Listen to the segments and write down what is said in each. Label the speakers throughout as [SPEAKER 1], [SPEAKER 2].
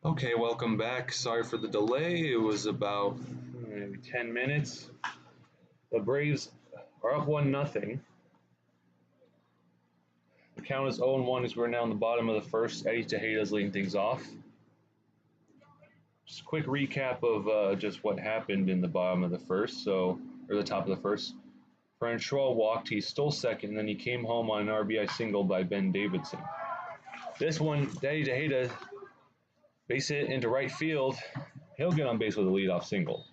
[SPEAKER 1] Okay, welcome back. Sorry for the delay. It was about maybe 10 minutes. The Braves are up 1-0. The count is 0-1 as we're now in the bottom of the first. Eddie Tejeda's leading things off. Just a quick recap of just what happened in the bottom of the first, or the top of the first. Francois walked, he stole second, and then he came home on an RBI single by Ben Davidson. This one, Eddie Tejeda base hit into right field. He'll get on base with a leadoff single.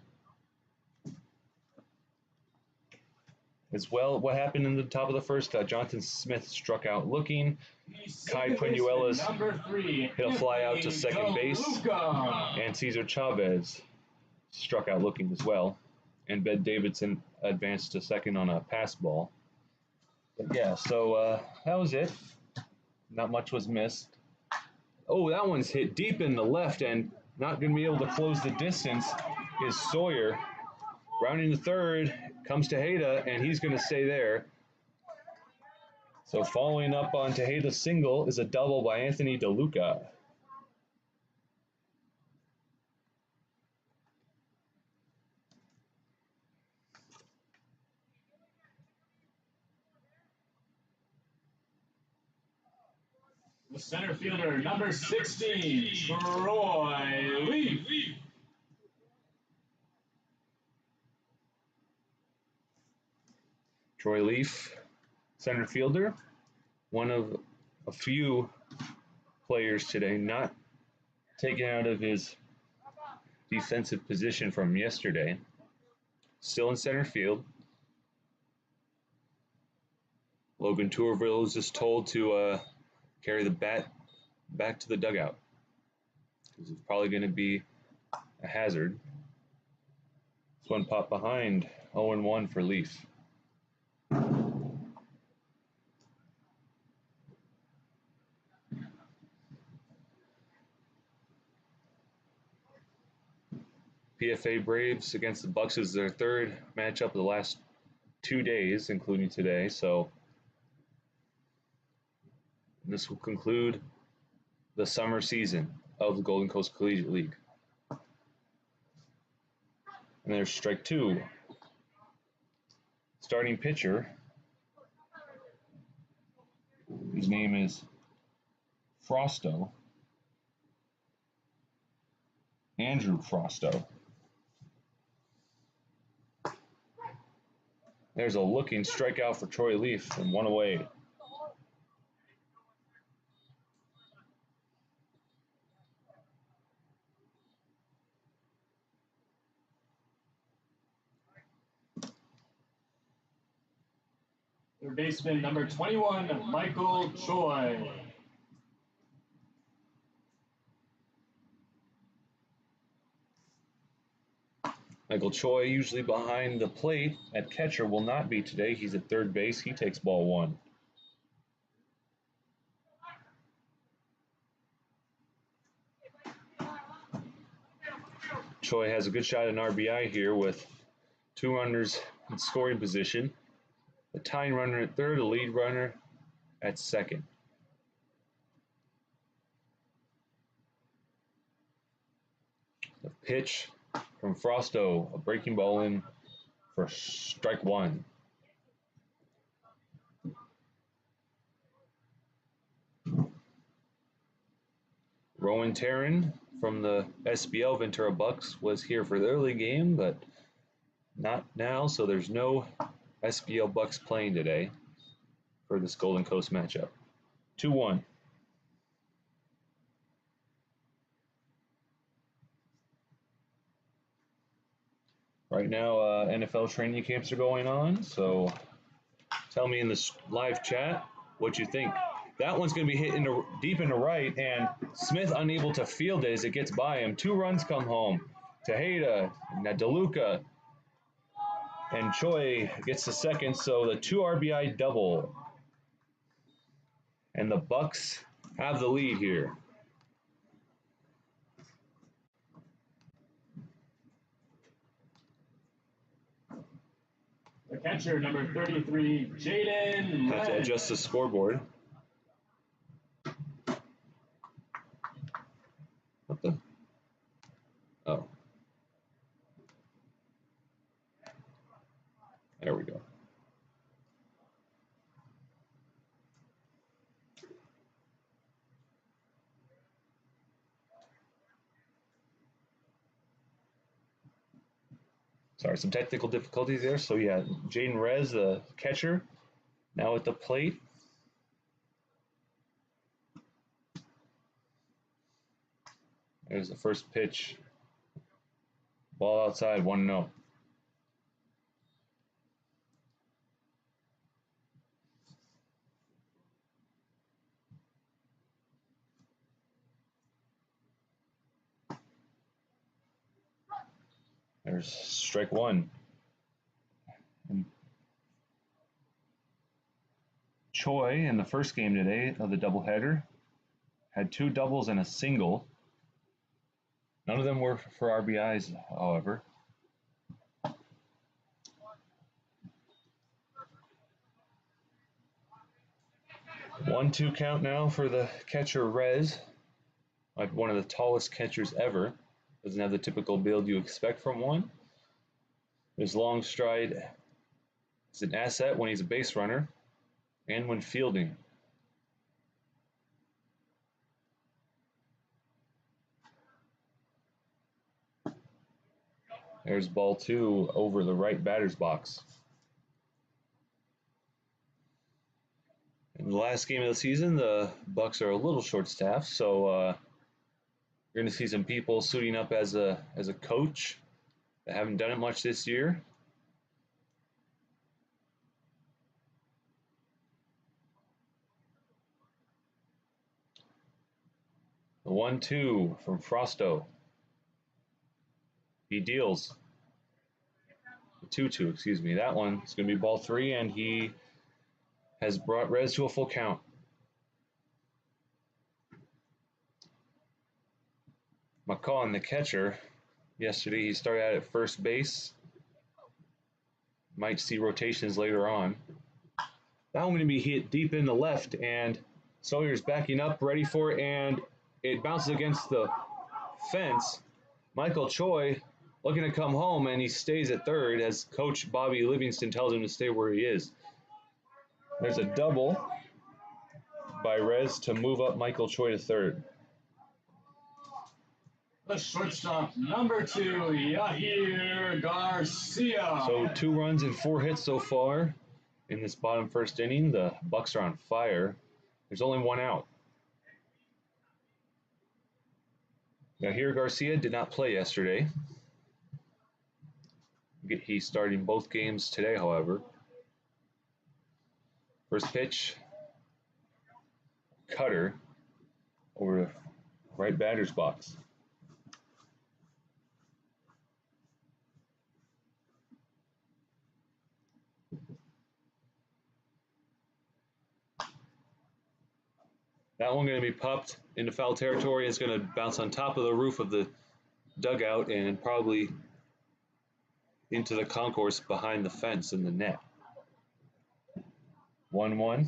[SPEAKER 1] As well, what happened in the top of the first, Jonathan Smith struck out looking. Kai Punuelas hit a fly out to second base. And Cesar Chavez struck out looking as well. And Ben Davidson advanced to second on a pass ball. But yeah, so that was it. Not much was missed. Oh, that one's hit deep in the left, and not going to be able to close the distance is Sawyer. Rounding the third, comes Tejeda, and he's going to stay there. So following up on Tejeda's single is a double by Anthony DeLuca.
[SPEAKER 2] The center fielder, number 16, Troy Leaf.
[SPEAKER 1] Troy Leaf, center fielder, one of a few players today not taken out of his defensive position from yesterday. Still in center field. Logan Tourville is just told to carry the bat back to the dugout because it's probably going to be a hazard. This one popped behind, 0-1 for Leaf. PFA Braves against the Bucs is their third matchup of the last 2 days, including today. So this will conclude the summer season of the Golden Coast Collegiate League. And there's strike two. Starting pitcher, his name is Frosto, Andrew Frosto. There's a looking strikeout for Troy Leaf and one away.
[SPEAKER 2] Third baseman, number 21, Michael Choi.
[SPEAKER 1] Michael Choi, usually behind the plate at catcher, will not be today. He's at third base. He takes ball one. Choi has a good shot at an RBI here with 2 runners in scoring position. A tying runner at third, a lead runner at second. The pitch from Frosto, a breaking ball in for strike one. Rowan Taryn from the SBL Ventura Bucs was here for the early game, but not now, so there's no SBL Bucs playing today for this Golden Coast matchup. 2-1. Right now, NFL training camps are going on, so tell me in this live chat what you think. That one's going to be hit deep into right, and Smith unable to field it as it gets by him. 2 runs come home. Tejeda, DeLuca, and Choi gets the second, so the 2 RBI double. And the Bucs have the lead here.
[SPEAKER 2] The catcher, number 33, Jaden.
[SPEAKER 1] Have to adjust the scoreboard. What the? Oh. There we go. Sorry, some technical difficulties there. So yeah, Jaden Rez, the catcher, now at the plate. There's the first pitch. Ball outside, 1-0. There's strike one. And Choi in the first game today of the doubleheader had 2 doubles and a single. None of them were for RBIs, however. One-two count now for the catcher Rez, like one of the tallest catchers ever. Doesn't have the typical build you expect from one. His long stride is an asset when he's a base runner and when fielding. There's ball 2 over the right batter's box. In the last game of the season, the Bucs are a little short-staffed, so you're going to see some people suiting up as a coach that haven't done it much this year. The 1-2 from Frosto. He deals. The 2-2, excuse me. That one is going to be ball 3, and he has brought Rez to a full count. McCaw, the catcher, yesterday he started out at first base. Might see rotations later on. That one going to be hit deep in the left, and Sawyer's backing up, ready for it, and it bounces against the fence. Michael Choi looking to come home, and he stays at third as Coach Bobby Livingston tells him to stay where he is. There's a double by Rez to move up Michael Choi to third.
[SPEAKER 2] The shortstop, number 2, Yahir Garcia.
[SPEAKER 1] So 2 runs and 4 hits so far in this bottom first inning. The Bucs are on fire. There's only 1 out. Yahir Garcia did not play yesterday. He's starting both games today, however. First pitch, cutter over the right batter's box. That one going to be popped into foul territory. It's going to bounce on top of the roof of the dugout and probably into the concourse behind the fence in the net. 1-1.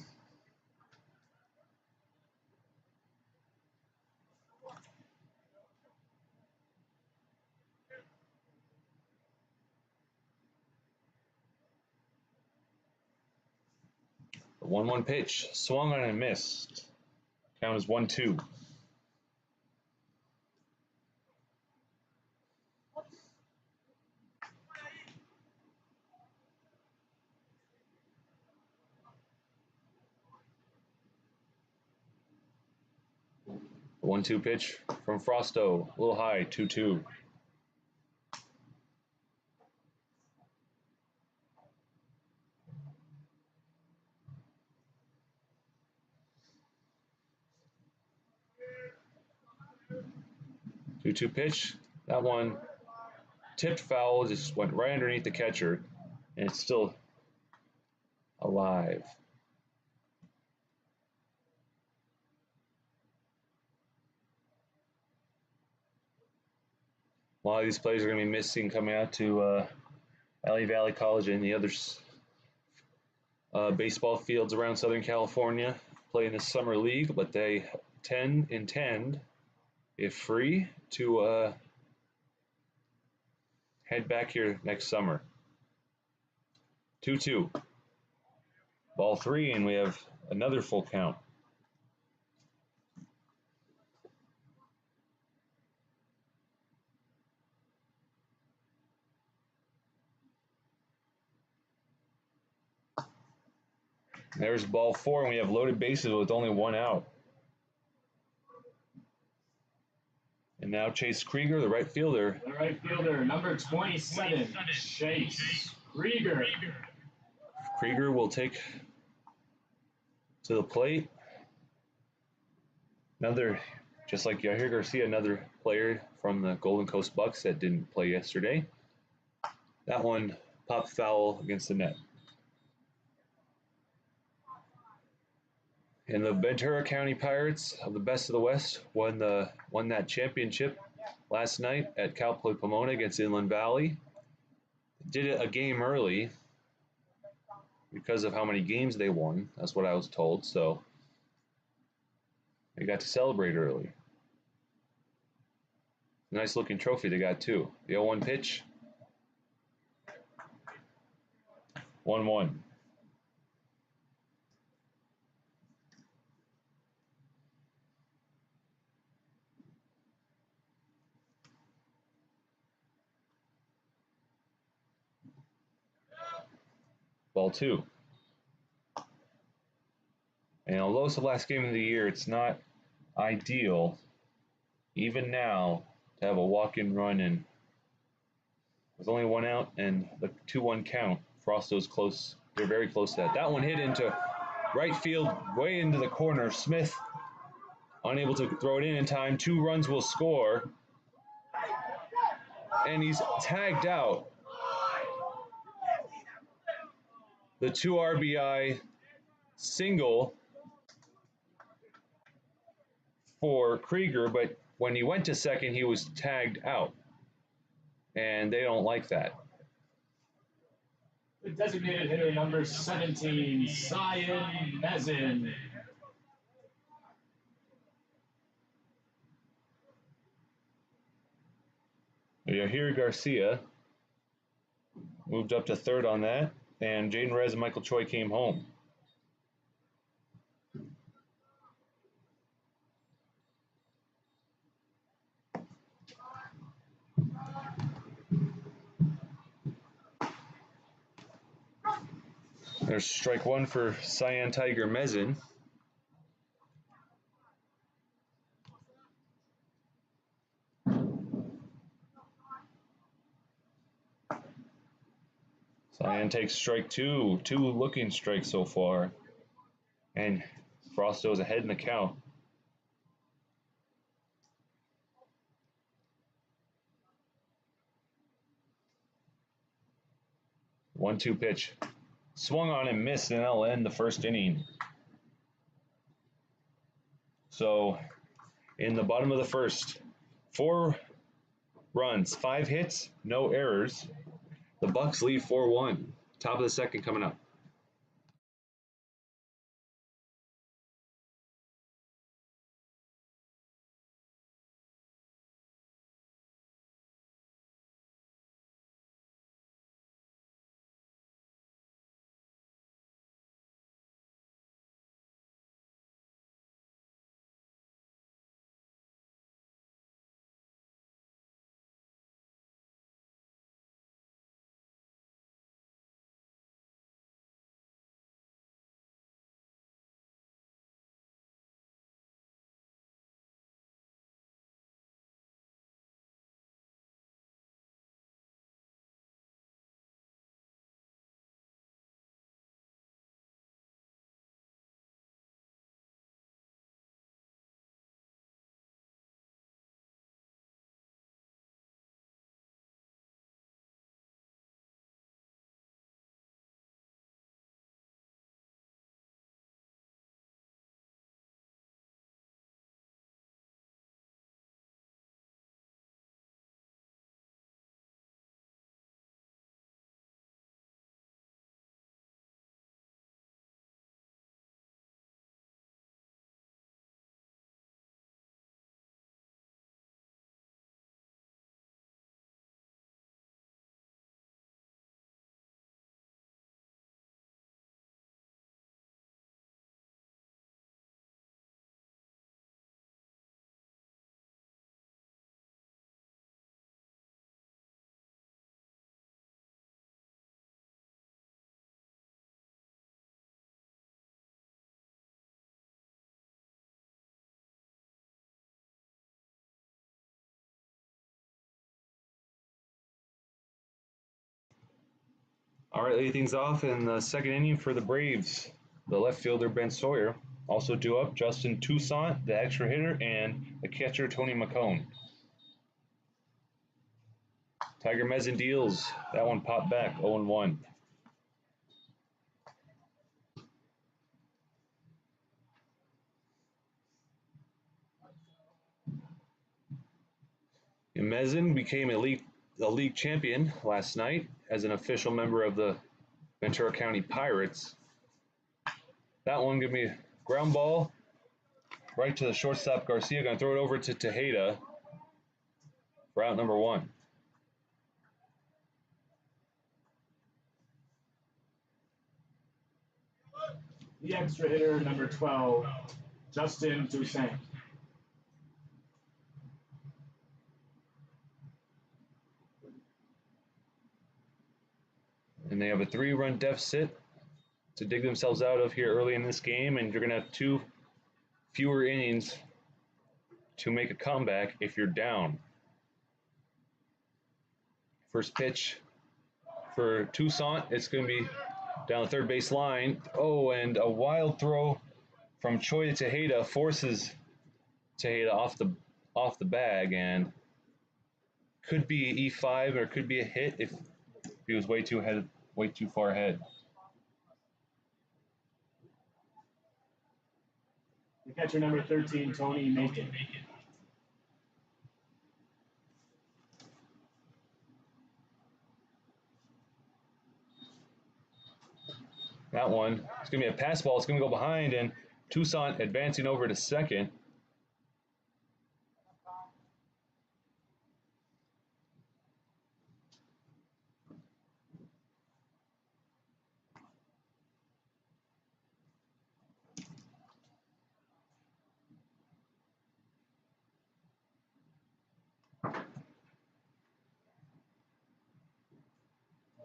[SPEAKER 1] The 1-1 pitch, swung on and missed. Count is 1-2. The 1-2 pitch from Frosto, a little high, 2-2. Two pitch. That one tipped foul, just went right underneath the catcher, and it's still alive. A lot of these players are going to be missing coming out to LA Valley College and the other baseball fields around Southern California playing the summer league, but they intend, if free, to head back here next summer. 2-2. Ball 3, and we have another full count. There's ball 4, and we have loaded bases with only 1 out. And now Chase Krieger, the right fielder.
[SPEAKER 2] The right fielder, number 27, Chase Krieger.
[SPEAKER 1] Krieger will take to the plate. Another, just like Yahir Garcia, another player from the Golden Coast Bucs that didn't play yesterday. That one popped foul against the net. And the Ventura County Pirates of the Best of the West won that championship last night at Cal Poly Pomona against Inland Valley. Did it a game early because of how many games they won. That's what I was told. So they got to celebrate early. Nice looking trophy they got too. The 0-1 pitch. 1-1. Ball 2. And although it's the last game of the year, it's not ideal, even now, to have a walk-in run, and with only 1 out and the 2-1 count. Frosto's close. They're very close to that. That one hit into right field, way into the corner. Smith unable to throw it in time. 2 runs will score. And he's tagged out. The 2 RBI single for Krieger, but when he went to second, he was tagged out. And they don't like that.
[SPEAKER 2] The designated hitter, number 17, Cyan Mezin.
[SPEAKER 1] Yahir Garcia moved up to third on that, and Jaden Rez and Michael Choi came home. There's strike 1 for Cyan Tiger Mezin. Cyan takes strike 2. 2 looking strikes so far. And Frosto's ahead in the count. One-two pitch. Swung on and missed, and that'll end the first inning. So, in the bottom of the first, 4 runs, 5 hits, no errors. The Bucs lead 4-1. Top of the second coming up. All right, lead things off in the second inning for the Braves. The left fielder, Ben Sawyer. Also due up, Justin Toussaint, the extra hitter, and the catcher, Tony McCone. Tiger Mezin deals. That one popped back, 0-1. Mezin became a league champion last night as an official member of the Ventura County Pirates. That one gave me a ground ball right to the shortstop Garcia. Going to throw it over to Tejeda for out number 1.
[SPEAKER 2] The extra hitter, number 12, Justin Toussaint.
[SPEAKER 1] And they have a 3-run deficit to dig themselves out of here early in this game, and you're going to have 2 fewer innings to make a comeback if you're down. First pitch for Toussaint, it's going to be down the third base line. Oh, and a wild throw from Choi to Tejeda forces Tejeda off the bag, and could be E5 or could be a hit if he was way too far ahead.
[SPEAKER 2] The catcher, number 13, Tony Macon.
[SPEAKER 1] That one, it's going to be a pass ball. It's going to go behind, and Toussaint advancing over to second.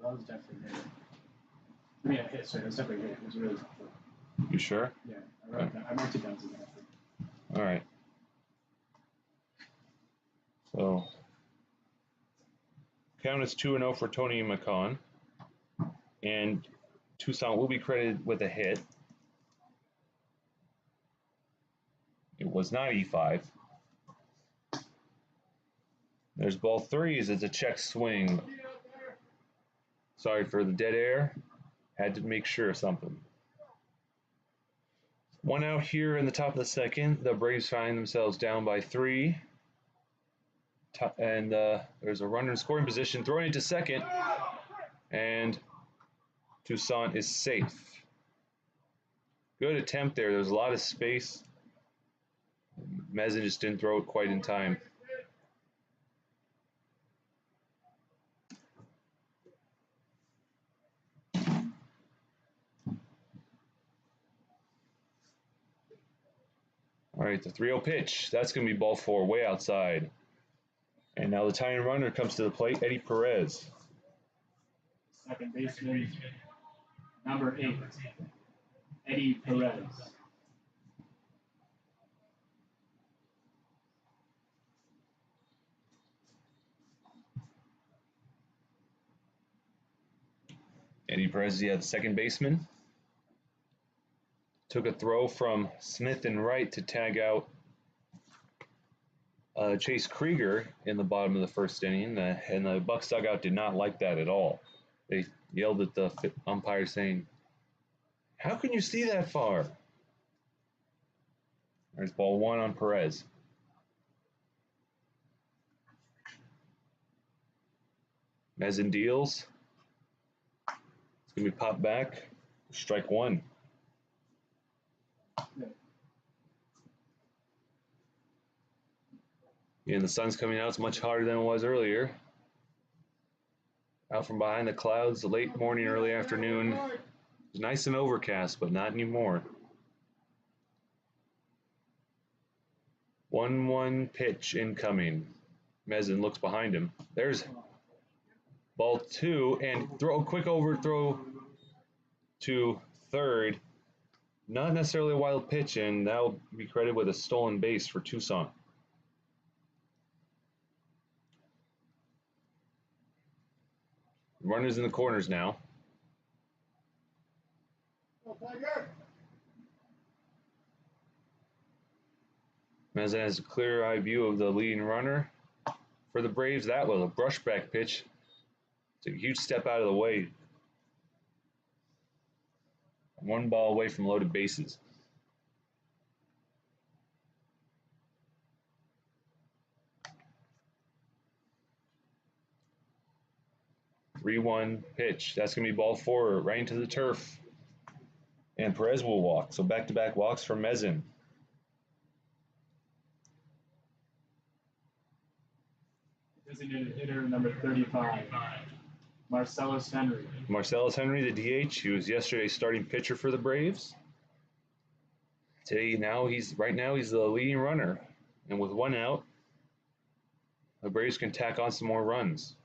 [SPEAKER 2] That was definitely hit. I mean, a hit, sorry, that was definitely a hit. It was really tough.
[SPEAKER 1] You sure?
[SPEAKER 2] Yeah, I marked it down as an effort.
[SPEAKER 1] All right. So, count is 2-0 for Tony McCone. And Toussaint will be credited with a hit. It was not E5. There's ball 3s. It's a check swing. Sorry for the dead air. Had to make sure of something. 1 out here in the top of the second. The Braves find themselves down by 3. And there's a runner in scoring position, throwing it to second. And Toussaint is safe. Good attempt there. There's a lot of space. Mezin just didn't throw it quite in time. All right, the 3-0 pitch. That's going to be ball 4, way outside. And now the tying runner comes to the plate, Eddie Perez.
[SPEAKER 2] Second baseman, number 8, Eddie Perez.
[SPEAKER 1] Eddie Perez, the second baseman. Took a throw from Smith and right to tag out Chase Krieger in the bottom of the first inning, and the Bucs dugout did not like that at all. They yelled at the umpire saying, "How can you see that far?" There's ball 1 on Perez. Mezin deals. It's going to be popped back. Strike 1. And the sun's coming out. It's much harder than it was earlier. Out from behind the clouds, late morning, early afternoon. It's nice and overcast, but not anymore. 1-1 pitch incoming. Mezin looks behind him. There's ball 2, and a quick overthrow to third. Not necessarily a wild pitch, and that'll be credited with a stolen base for Toussaint. Runners in the corners now. Mezin has a clear eye view of the leading runner for the Braves. That was a brushback pitch. It's a huge step out of the way. 1 ball away from loaded bases. Three-one pitch. That's going to be ball 4 right into the turf. And Perez will walk. So back-to-back walks for Mezin.
[SPEAKER 2] Designated hitter number 35, Marcellus Henry.
[SPEAKER 1] Marcellus Henry, the DH. He was yesterday's starting pitcher for the Braves. Today, right now he's the leading runner. And with 1 out, the Braves can tack on some more runs.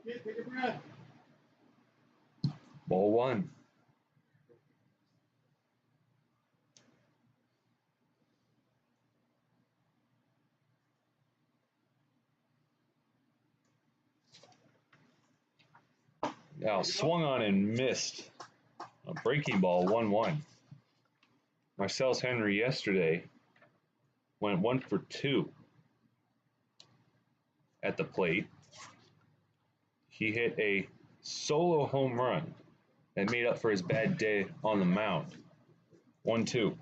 [SPEAKER 2] Take a breath.
[SPEAKER 1] Ball 1. Now swung on and missed. A breaking ball, 1-1. Marcellus Henry yesterday went 1 for 2 at the plate. He hit a solo home run that made up for his bad day on the mound. 1-2.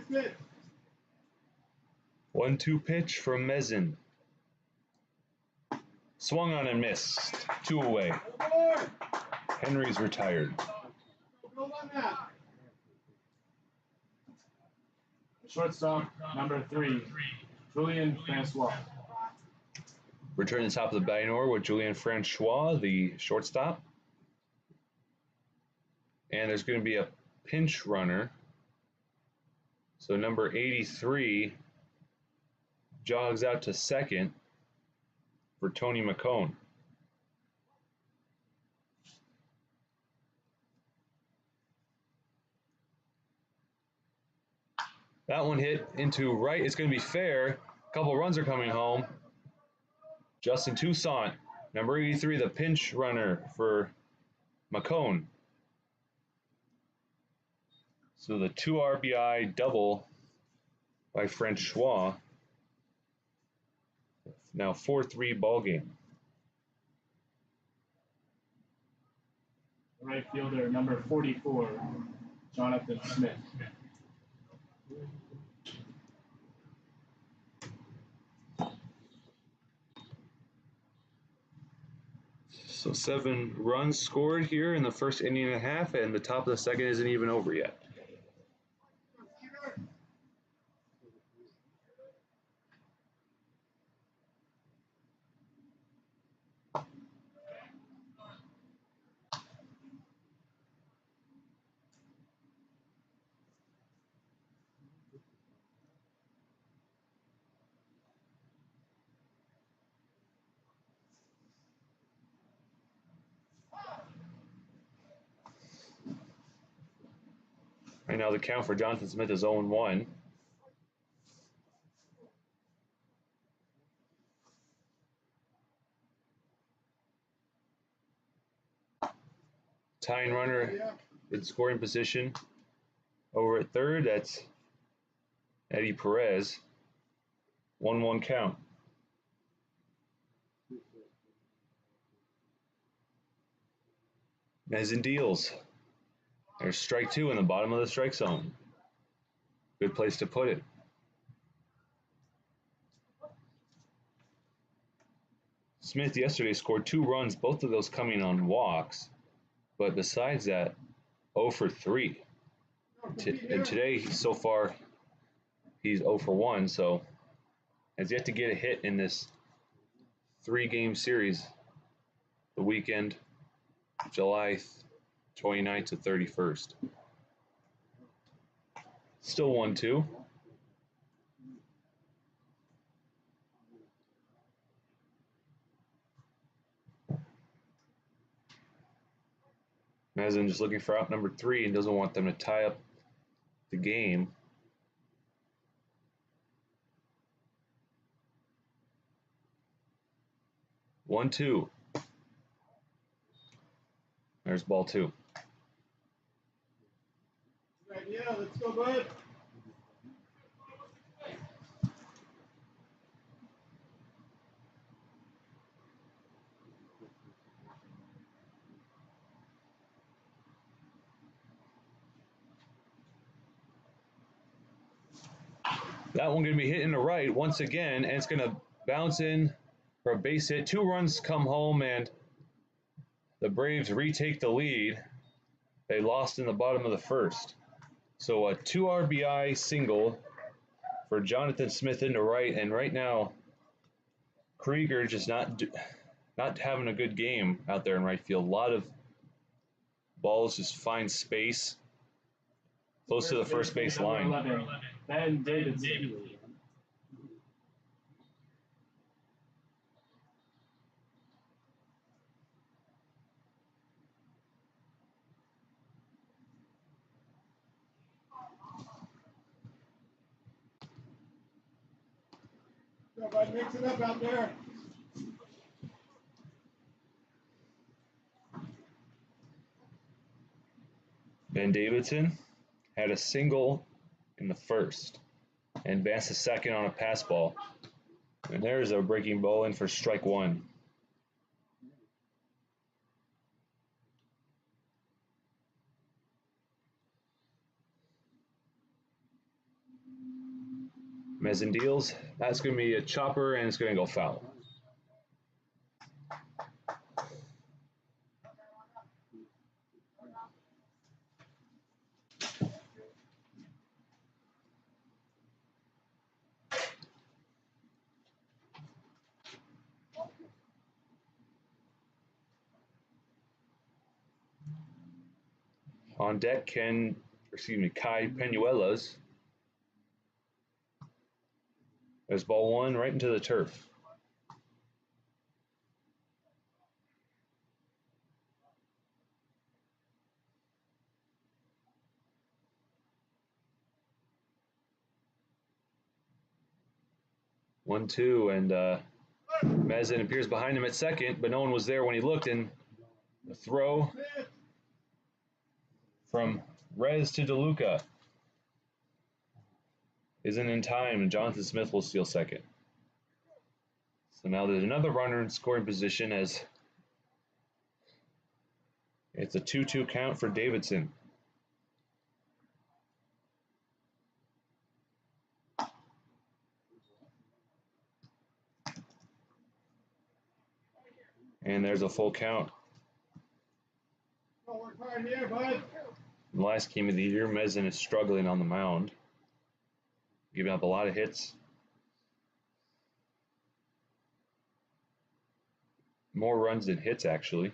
[SPEAKER 2] Good.
[SPEAKER 1] 1-2 pitch from Mezin. Swung on and missed. 2 away. Henry's retired.
[SPEAKER 2] Shortstop number 3, Julian Francois.
[SPEAKER 1] Return to the top of the batting order with Julian Francois, the shortstop. And there's going to be a pinch runner. So number 83 jogs out to second for Tony McCone. That one hit into right. It's going to be fair. A couple runs are coming home. Justin Toussaint, number 83, the pinch runner for McCone. So the 2 RBI double by Francois. Now 4-3 ball game.
[SPEAKER 2] Right fielder number 44, Jonathan Smith.
[SPEAKER 1] So 7 runs scored here in the first inning and a half, and the top of the second isn't even over yet. Right now the count for Jonathan Smith is 0-1. Tying runner in scoring position over at third, that's Eddie Perez. 1-1 count. Mezin deals. There's strike 2 in the bottom of the strike zone. Good place to put it. Smith yesterday scored 2 runs, both of those coming on walks. But besides that, 0 for 3. And today, so far, he's 0 for 1, so has yet to get a hit in this 3-game series. The weekend, July 29th to 31st. Still 1-2. Mezin just looking for out number 3 and doesn't want them to tie up the game. One, two. There's ball 2.
[SPEAKER 3] Yeah, let's go, bud.
[SPEAKER 1] That one going to be hitting the right once again, and it's going to bounce in for a base hit. 2 runs come home, and the Braves retake the lead. They lost in the bottom of the first. So a 2 RBI single for Jonathan Smith into right, and right now Krieger just not having a good game out there in right field. A lot of balls just find space close to the first base line.
[SPEAKER 2] 11, Ben Davidson.
[SPEAKER 3] Go, bud, mix it up out there.
[SPEAKER 1] Ben Davidson had a single in the first and advanced to second on a pass ball. And there's a breaking ball in for strike 1. Mezin deals. That's going to be a chopper, and it's going to go foul. On deck, Kai Penuelas. There's ball 1 right into the turf. One, two, and Mezin appears behind him at second, but no one was there when he looked, and the throw from Rez to DeLuca isn't in time, and Jonathan Smith will steal second. So now there's another runner in scoring position as it's a 2-2 count for Davidson. And there's a full count.
[SPEAKER 3] Don't work hard here, bud.
[SPEAKER 1] In the last game of the year, Mezin is struggling on the mound, giving up a lot of hits. More runs than hits, actually.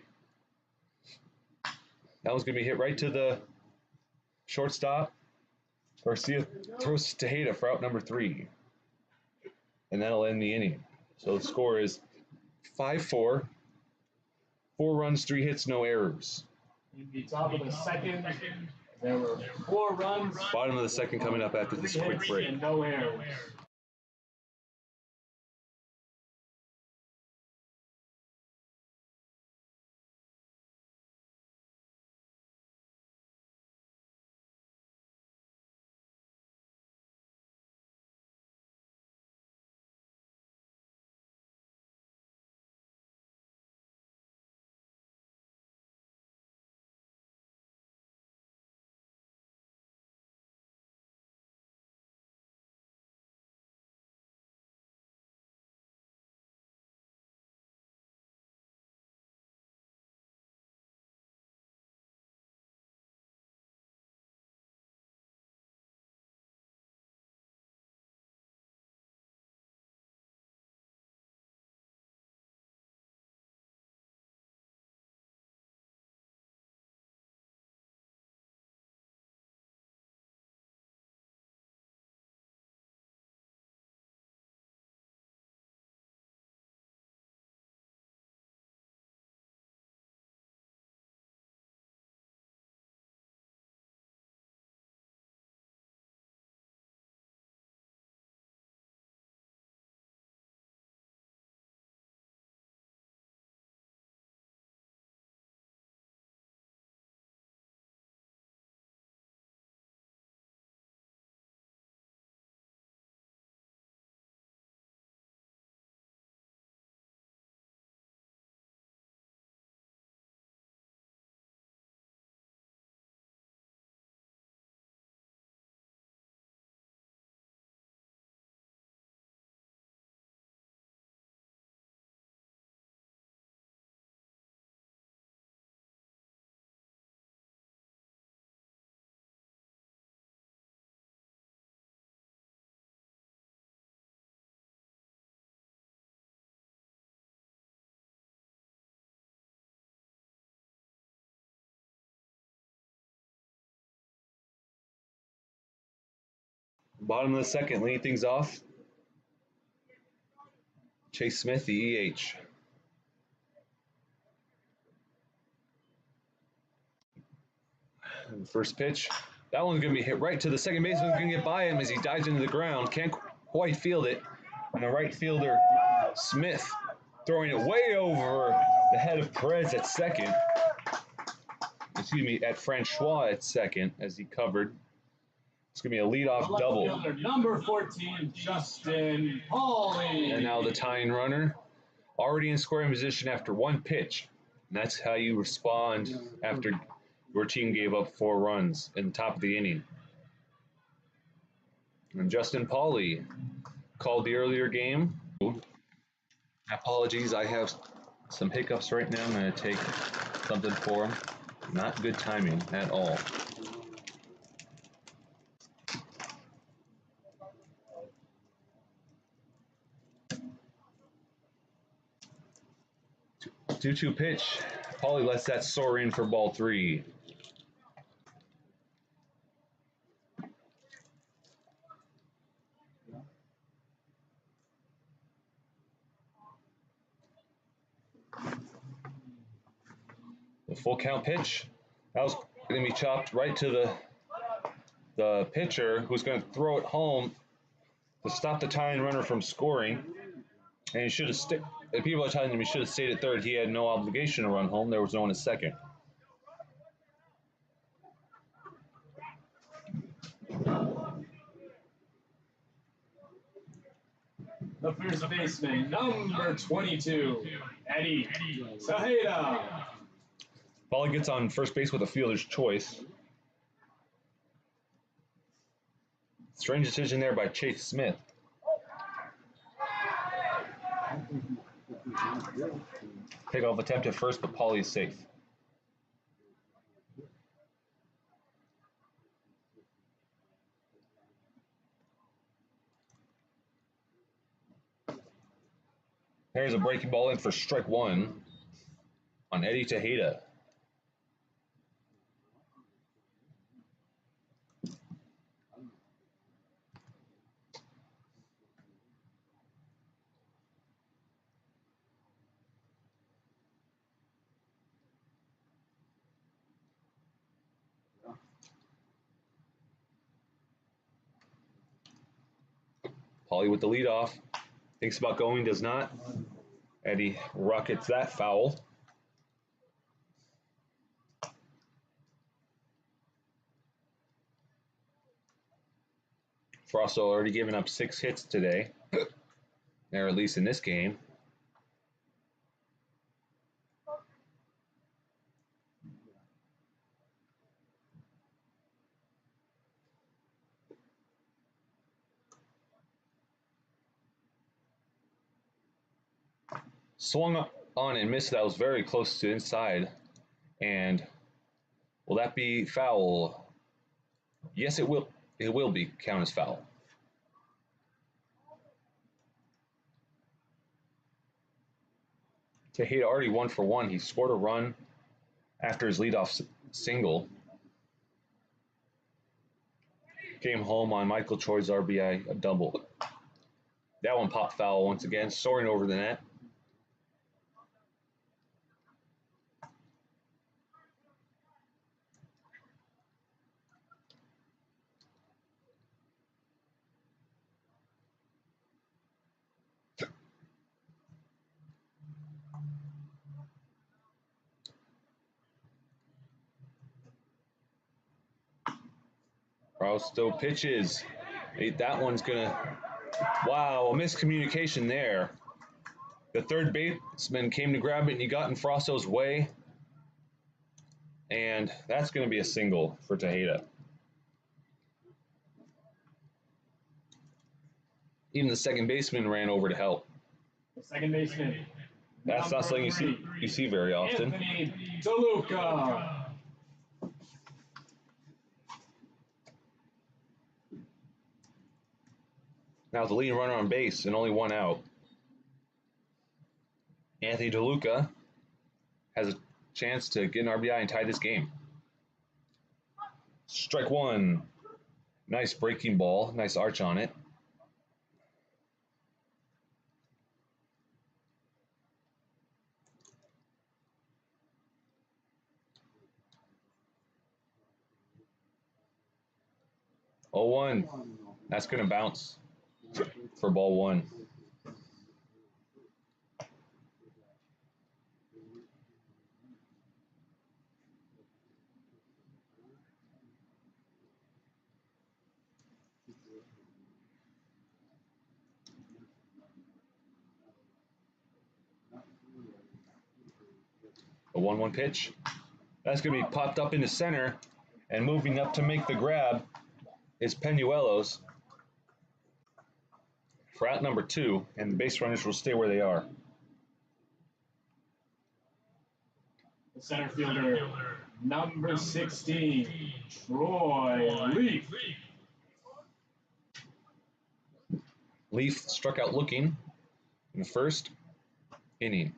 [SPEAKER 1] That one's going to be hit right to the shortstop. Garcia throws to Tejeda for out number 3. And that'll end the inning. So the score is 5-4. 4 runs, 3 hits, no errors.
[SPEAKER 2] In the top of the second, there were 4 runs.
[SPEAKER 1] Bottom of the second coming up after this quick break.
[SPEAKER 2] And no errors.
[SPEAKER 1] Bottom of the second, leading things off. Chase Smith, the EH. And the first pitch. That one's going to be hit right to the second baseman. Going to get by him as he dives into the ground. Can't quite field it. And the right fielder, Smith, throwing it way over the head of Perez at second. Excuse me, at Francois at second as he covered. It's going to be a leadoff double.
[SPEAKER 2] Fielder, number 14, Justin Pauling.
[SPEAKER 1] And now the tying runner, already in scoring position after one pitch. And that's how you respond after your team gave up 4 runs in the top of the inning. And Justin Pauling called the earlier game. Apologies, I have some hiccups right now. I'm going to take something for him. Not good timing at all. Two-2 pitch. Paulie lets that soar in for ball 3. The full count pitch. That was going to be chopped right to the pitcher, who's going to throw it home to stop the tying runner from scoring. And he should have people are telling him he should have stayed at third. He had no obligation to run home. There was no one at second.
[SPEAKER 2] The first baseman, number 22, Eddie Tejeda.
[SPEAKER 1] Paulie gets on first base with a fielder's choice. Strange decision there by Chase Smith. Pickoff attempt at first, but Paulie's safe. There's a breaking ball in for strike 1 on Eddie Tejeda. Paulie with the leadoff. Thinks about going, does not. Eddie rockets that foul. Frosto already given up 6 hits today, or at least in this game. Swung on and missed. That was very close to inside. And will that be foul? Yes, it will. It will be count as foul. Tejeda already 1 for 1. He scored a run after his leadoff single. Came home on Michael Choi's RBI, a double. That one popped foul once again, soaring over the net. Frosto pitches. That one's gonna. Wow, a miscommunication there. The third baseman came to grab it and he got in Frosto's way. And that's going to be a single for Tejeda. Even the second baseman ran over to help.
[SPEAKER 2] The second baseman.
[SPEAKER 1] That's not something you see very often.
[SPEAKER 2] Anthony DeLuca.
[SPEAKER 1] Now the leading runner on base and only 1 out. Anthony DeLuca has a chance to get an RBI and tie this game. Strike 1. Nice breaking ball, nice arch on it. Oh, 1. That's going to bounce for ball 1. A 1-1 pitch. That's going to be popped up into center, and moving up to make the grab is Peñuelos for out number 2, and the base runners will stay where they are.
[SPEAKER 2] The center fielder, number 16, Troy Leaf.
[SPEAKER 1] Leaf struck out looking in the first inning.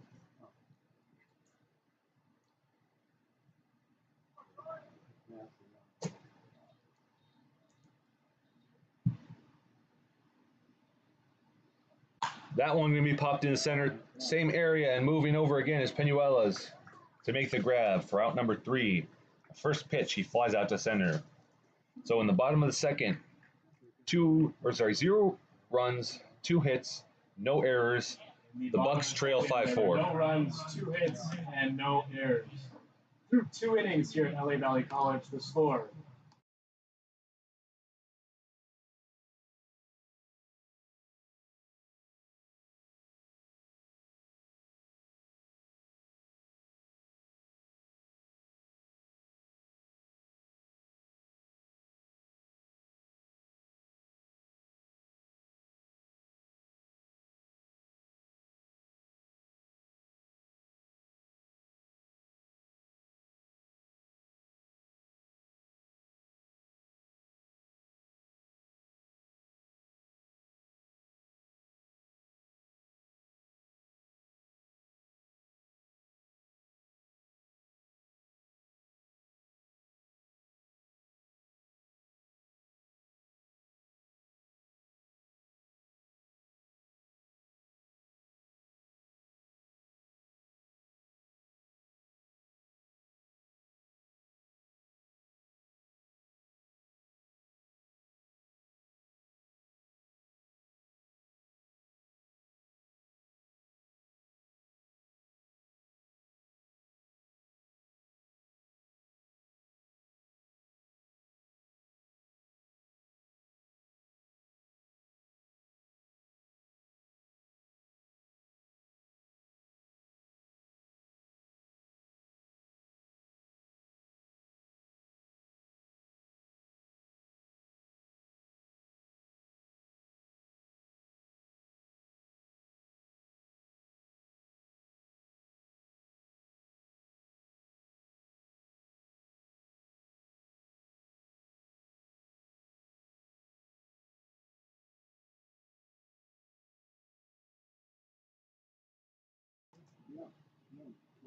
[SPEAKER 1] That one going to be popped in the center, same area, and moving over again is Peñuelos to make the grab for out number 3. First pitch, he flies out to center. So in the bottom of the second, 0 runs, 2 hits, no errors. The Bucs trail 5-4.
[SPEAKER 2] No runs, 2 hits, and no errors. Through 2 innings here at LA Valley College, the score.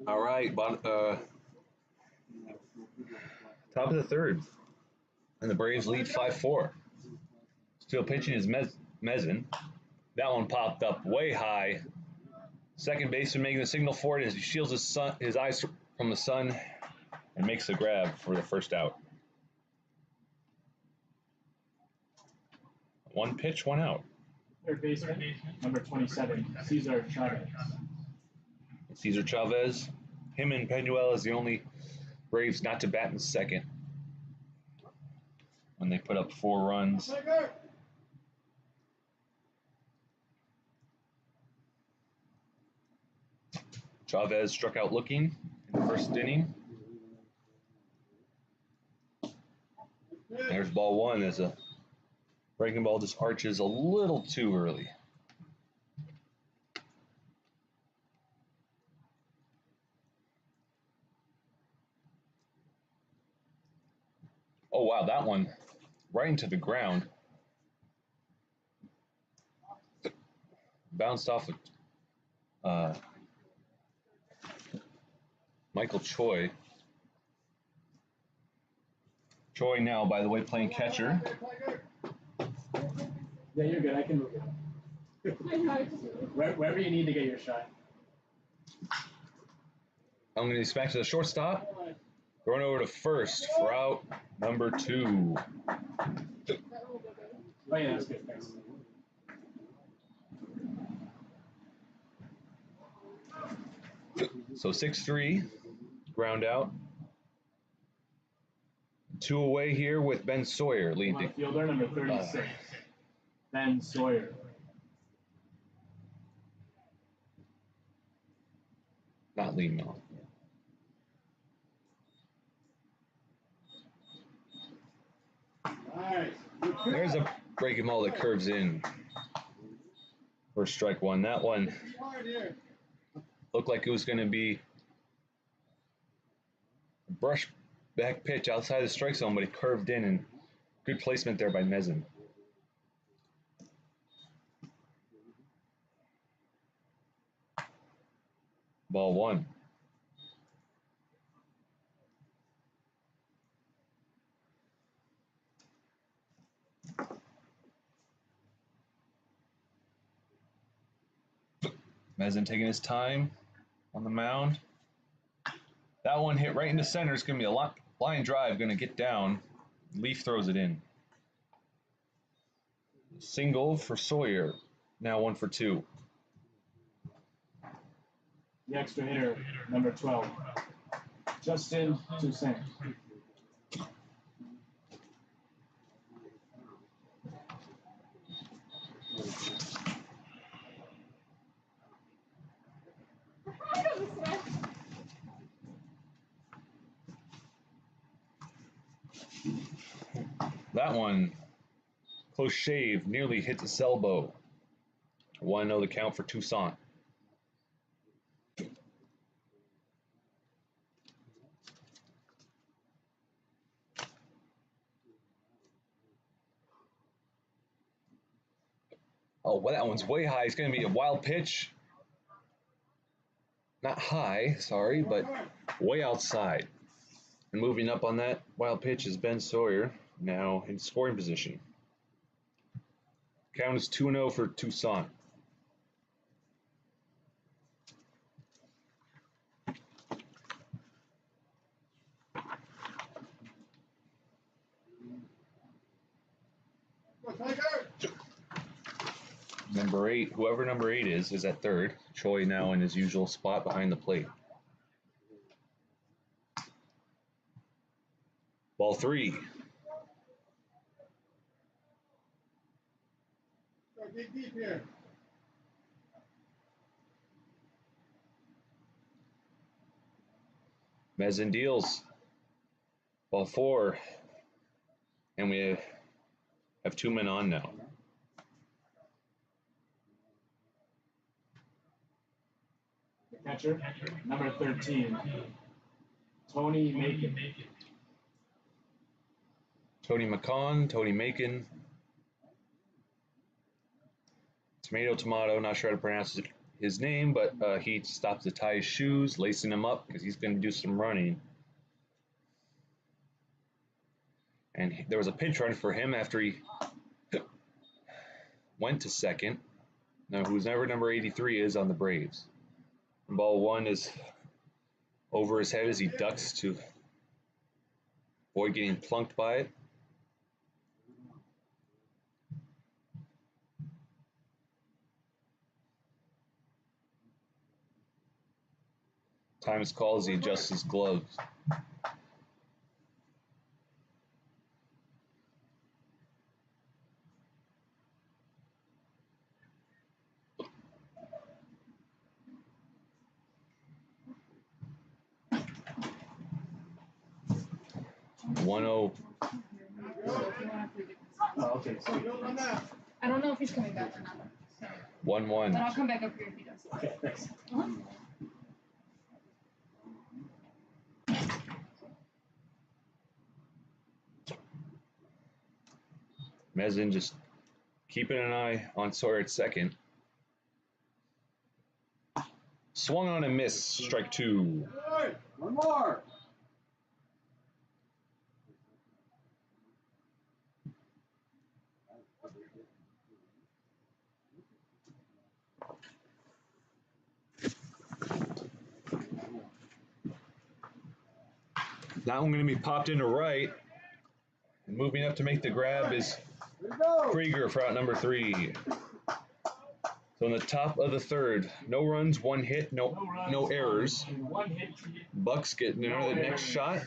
[SPEAKER 1] All right, top of the third, and the Braves lead 5-4. Still pitching is Mezin. That one popped up way high. Second baseman making the signal for it as he shields his eyes from the sun and makes the grab for the first out. 1 pitch, 1 out.
[SPEAKER 2] Third baseman, number 27, Cesar Chavez.
[SPEAKER 1] Cesar Chavez, him and Peñuelos, the only Braves not to bat in second when they put up 4 runs. Chavez struck out looking in the first inning. There's ball 1 as a breaking ball just arches a little too early. Oh, wow, that one right into the ground. Bounced off of Michael Choi. Choi now, by the way, playing catcher.
[SPEAKER 2] Yeah, you're good. I can move it. Wherever you need to get your shot.
[SPEAKER 1] I'm going to smack to the shortstop. Going over to first for out number 2.
[SPEAKER 2] Oh, yeah, that's good. Thanks.
[SPEAKER 1] So 6-3, ground out. 2 away here with Ben Sawyer leading.
[SPEAKER 2] Fielder number 36, Ben Sawyer.
[SPEAKER 1] Not leading off.
[SPEAKER 3] Nice.
[SPEAKER 1] There's a breaking ball that curves in for strike 1. That one looked like it was going to be a brush back pitch outside the strike zone, but it curved in, and good placement there by Mezin. Ball 1. Mezin taking his time on the mound. That one hit right into center. It's going to be a line drive, going to get down. Leaf throws it in. Single for Sawyer. Now 1 for 2.
[SPEAKER 2] The extra hitter, number 12, Justin Toussaint.
[SPEAKER 1] That one, close shave, nearly hit the elbow. 1-0 the count for Toussaint. Oh, well, that one's way high. It's going to be a wild pitch. Not high, sorry, but way outside. And moving up on that wild pitch is Ben Sawyer, now in scoring position. Count is 2-0 for Toussaint. Number 8, whoever number 8 is at third. Choi now in his usual spot behind the plate. Ball 3.
[SPEAKER 3] Dig deep here.
[SPEAKER 1] Mezin deals. Ball 4. And we have 2 men on now.
[SPEAKER 2] Catcher, number 13, Tony Macon.
[SPEAKER 1] Tony McCon, Tony Macon. Tomato, not sure how to pronounce his name, but he stops to tie his shoes, lacing him up because he's going to do some running. And there was a pinch run for him after he went to second. Now, who's never number 83 is on the Braves. And ball 1 is over his head as he ducks to avoid getting plunked by it. Time is called as he adjusts his gloves. One oh.
[SPEAKER 2] Oh, okay.
[SPEAKER 4] I don't know if he's coming back or not. So.
[SPEAKER 1] 1-1.
[SPEAKER 4] But I'll come back up here if he does.
[SPEAKER 2] Okay, thanks.
[SPEAKER 1] Mezin just keeping an eye on Sawyer at second. Swung on and missed. Strike 2.
[SPEAKER 3] Hey, one more.
[SPEAKER 1] That one going to be popped into right. Moving up to make the grab is Krieger for out number 3. So in the top of the third, no runs, 1 hit, no errors. Bucs getting into the next shot.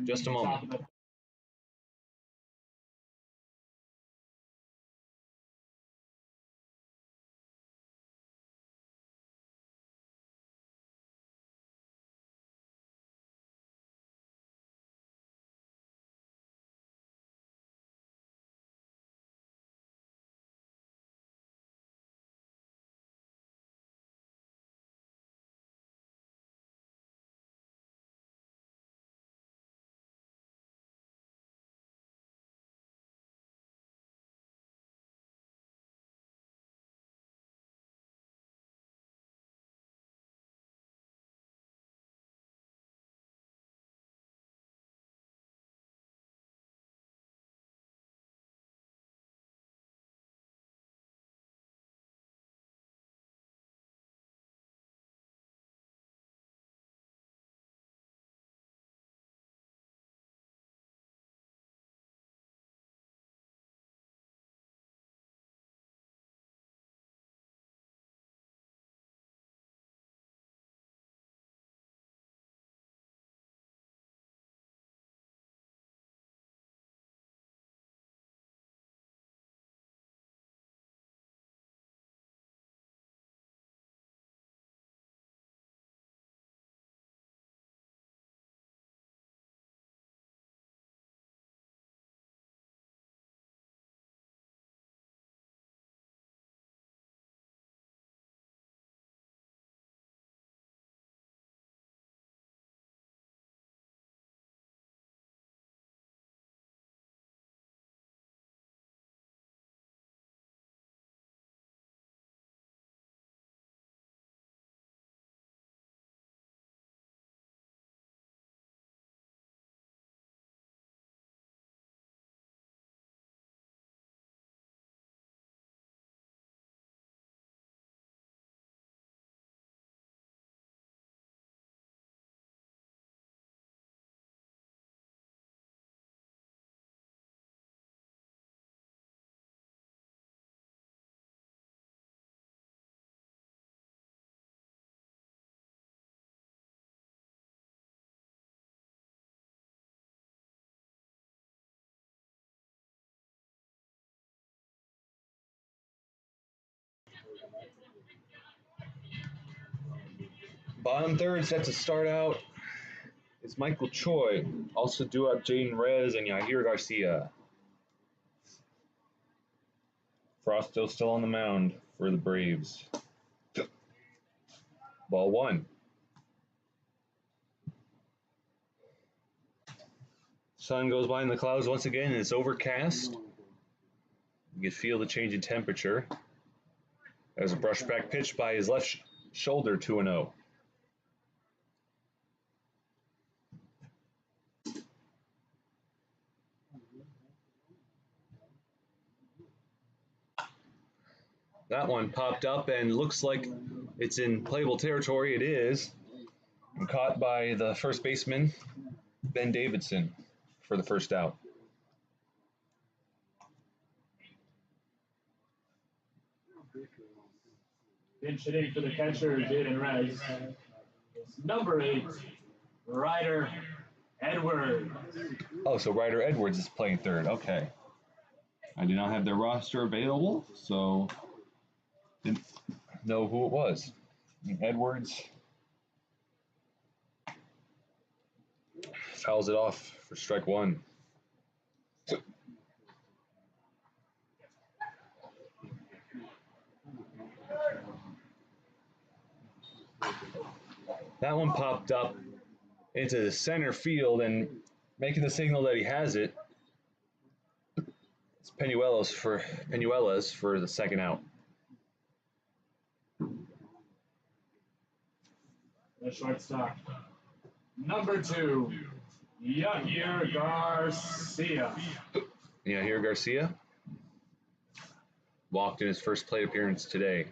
[SPEAKER 1] Just a moment. Bottom third set to start out is Michael Choi. Also due up Jaden Rez and Yahir Garcia. Frost still on the mound for the Braves. Ball 1. Sun goes behind the clouds once again and it's overcast. You can feel the change in temperature. There's a brushback pitch by his left shoulder, 2-0. That one popped up and looks like it's in playable territory. It is. And caught by the first baseman, Ben Davidson, for the first out.
[SPEAKER 2] Pinch hitting for the catcher, Jaden Rez. Number 8, Ryder Edwards.
[SPEAKER 1] Oh, so Ryder Edwards is playing third. Okay. I do not have their roster available, so didn't know who it was. Edwards fouls it off for strike 1. That one popped up into the center field and making the signal that he has it. It's Peñuelas for the second out.
[SPEAKER 2] The shortstop, number 2, Yahir Garcia.
[SPEAKER 1] Yahir Garcia walked in his first plate appearance today.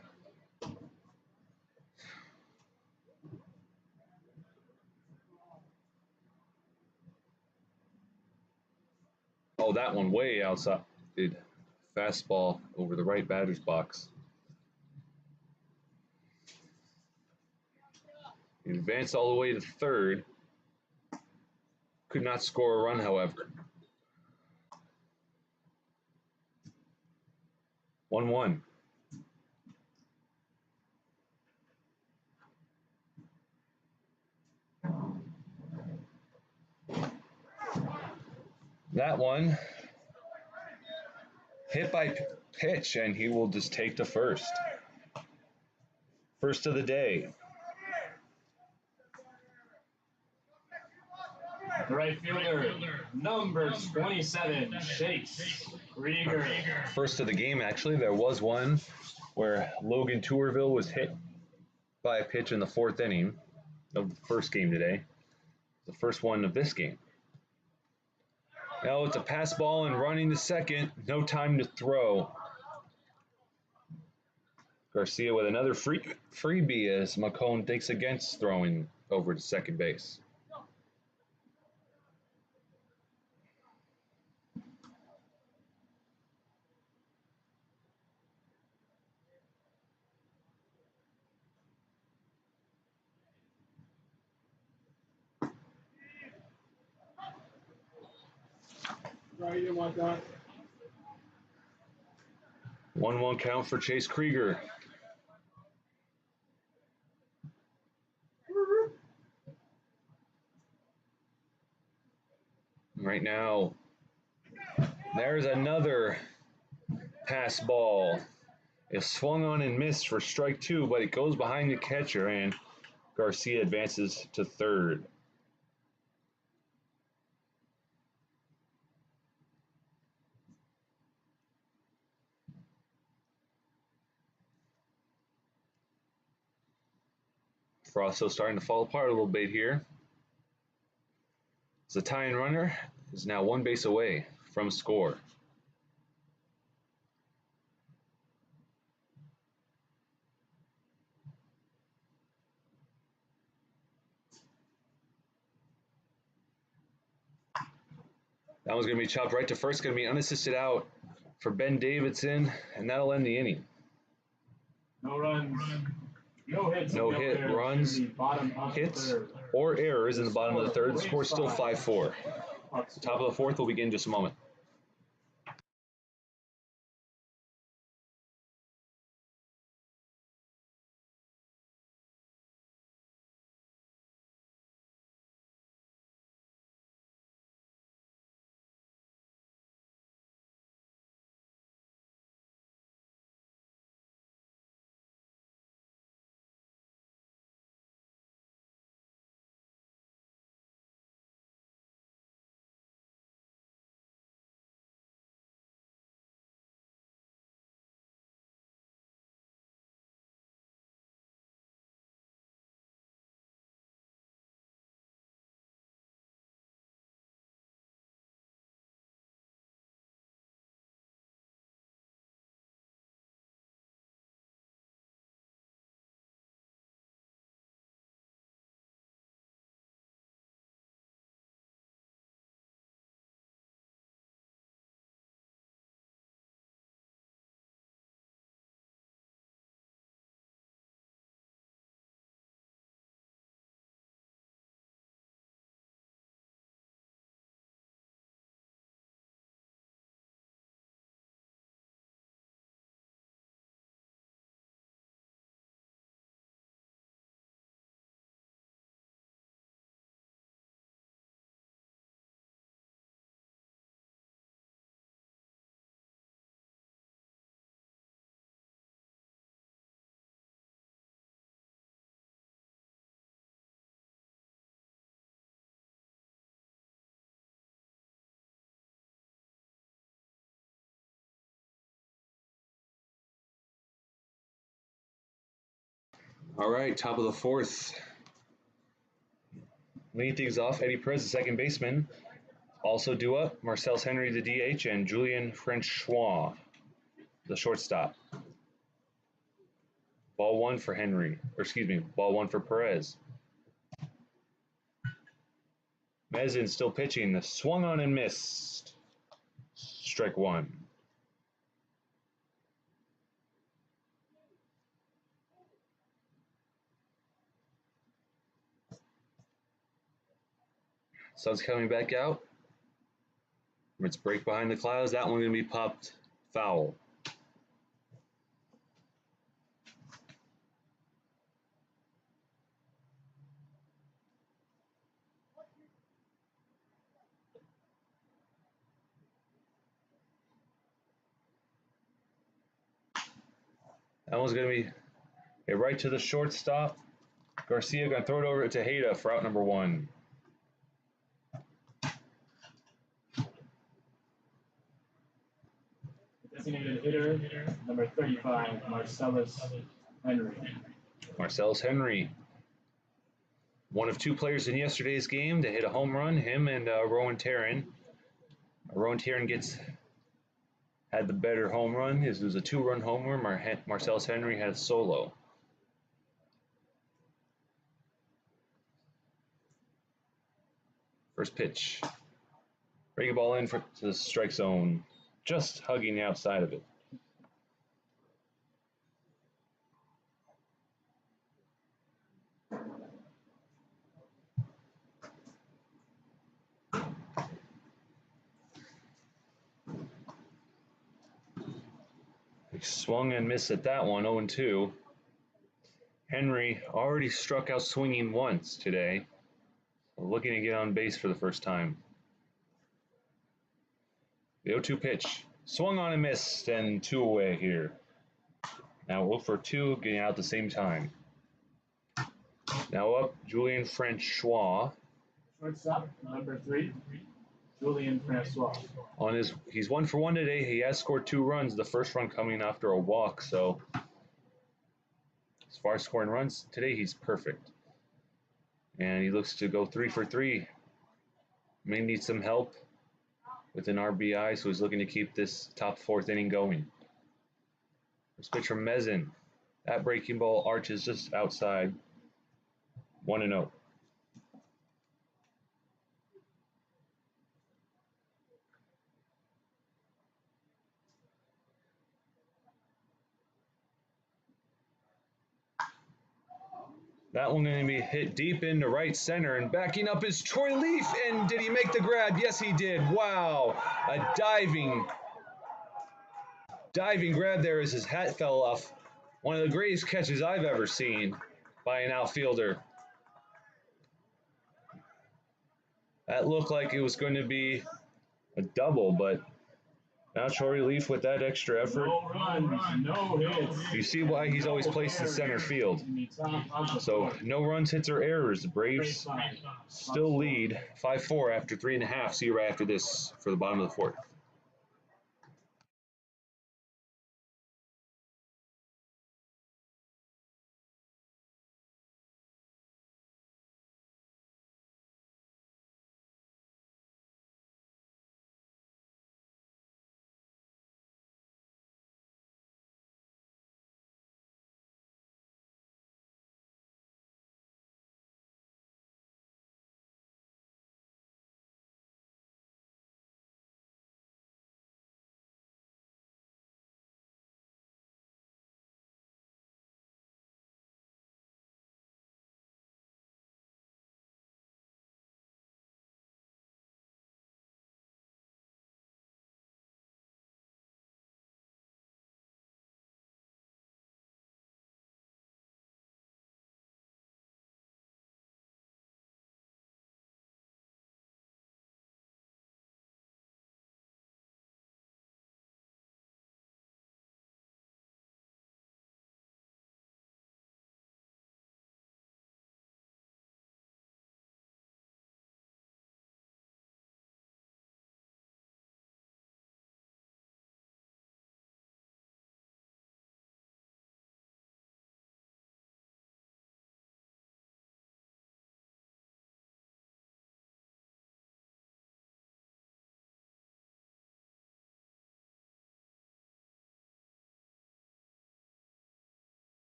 [SPEAKER 1] Oh, that one way outside. Fastball over the right batter's box. He advanced all the way to third. Could not score a run, however. 1-1. That one hit by pitch, and he will just take the first. First of the day.
[SPEAKER 2] The right fielder, number 27, Chase Krieger.
[SPEAKER 1] First of the game, actually. There was one where Logan Tourville was hit by a pitch in the 4th inning of the first game today. The first one of this game. Now it's a pass ball and running to second. No time to throw. Garcia with another freebie as McCone thinks against throwing over to second base.
[SPEAKER 3] No, you didn't want that.
[SPEAKER 1] 1-1 count for Chase Krieger. Right now, there's another pass ball. It swung on and missed for strike 2, but it goes behind the catcher, and Garcia advances to third. Frosto starting to fall apart a little bit here. The tying runner is now 1 base away from score. That one's going to be chopped right to first. Going to be unassisted out for Ben Davidson, and that'll end the inning.
[SPEAKER 2] No runs, no hits,
[SPEAKER 1] no hit, runs, hits, or errors in the bottom of the third. The score's still 5-4. Top of the fourth will begin in just a moment. All right, top of the fourth. Leading things off, Eddie Perez, the second baseman. Also due up, Marcellus Henry, the DH, and Julian Francois, the shortstop. Ball one for Henry, or excuse me, ball one for Perez. Mezin still pitching, swung on and missed. strike one. Sun's coming back out. It's break behind the clouds. That one going to be popped foul. That one's going to be hit right to the shortstop. Garcia going to throw it over to Tejeda for out number one.
[SPEAKER 2] Designated hitter, number 35, Marcellus Henry.
[SPEAKER 1] Marcellus Henry. One of two players in yesterday's game to hit a home run, him and Rowan Taryn. Rowan Taryn had the better home run. It was a two-run home run. Marcellus Henry had a solo. First pitch. Breaking ball in to the strike zone. Just hugging the outside of it. He swung and missed at that one, 0-2. Henry already struck out swinging once today. Looking to get on base for the first time. The 0-2 pitch. Swung on and missed, and two away here. Now 0 for 2, getting out at the same time. Now up, Julian Francois.
[SPEAKER 2] Shortstop, number 3, Julian Francois.
[SPEAKER 1] He's 1 for 1 today. He has scored 2 runs. The first run coming after a walk. So as far as scoring runs today, he's perfect. And he looks to go 3 for 3. May need some help with an RBI, so he's looking to keep this top 4th inning going. First pitch from Mezin. That breaking ball arches just outside. 1-0. That one going to be hit deep into right center, and backing up is Troy Leaf, and did he make the grab? Yes, he did. Wow, a diving grab there as his hat fell off. One of the greatest catches I've ever seen by an outfielder. That looked like it was going to be a double, but now Troy Leaf with that extra effort.
[SPEAKER 2] No runs, no hits.
[SPEAKER 1] You see why he's always placed in center field. So no runs, hits, or errors. The Braves still lead 5-4 after 3.5. See you right after this for the bottom of the 4th.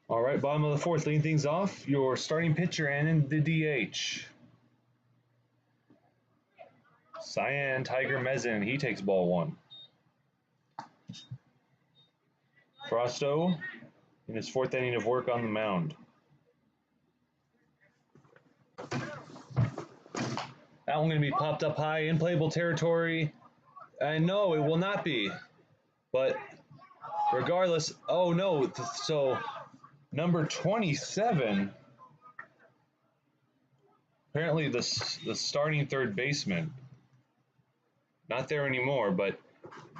[SPEAKER 1] All right, bottom of the fourth, leading things off, your starting pitcher and the DH. Cyan Tiger Mezin, he takes ball one. Frosto in his fourth inning of work on the mound. That one going to be popped up high in playable territory. And no, it will not be. But regardless, oh no, so number 27, apparently the starting third baseman, not there anymore, but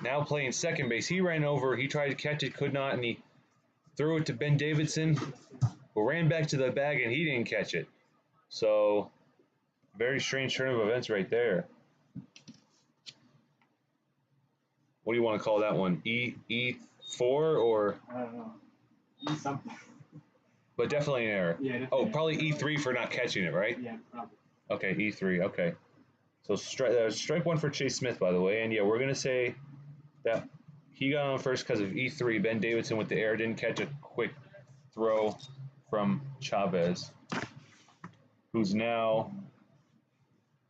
[SPEAKER 1] now playing second base. He ran over, he tried to catch it, could not, and he threw it to Ben Davidson, who ran back to the bag and he didn't catch it. So, very strange turn of events right there. What do you want to call that one? E4 or?
[SPEAKER 2] I don't know. E something.
[SPEAKER 1] But definitely an error.
[SPEAKER 2] Yeah.
[SPEAKER 1] Oh, probably E3 for not catching it, right?
[SPEAKER 2] Yeah, probably.
[SPEAKER 1] Okay, E3, okay. So strike one for Chase Smith, by the way. And yeah, we're going to say that he got on first because of E3. Ben Davidson with the error didn't catch a quick throw from Chavez, who's now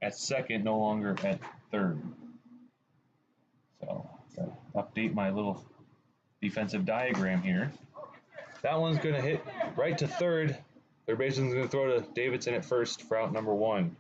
[SPEAKER 1] at second, no longer at third. So, update my little defensive diagram here. That one's going to hit right to third. Third baseman's going to throw to Davidson at first for out number one.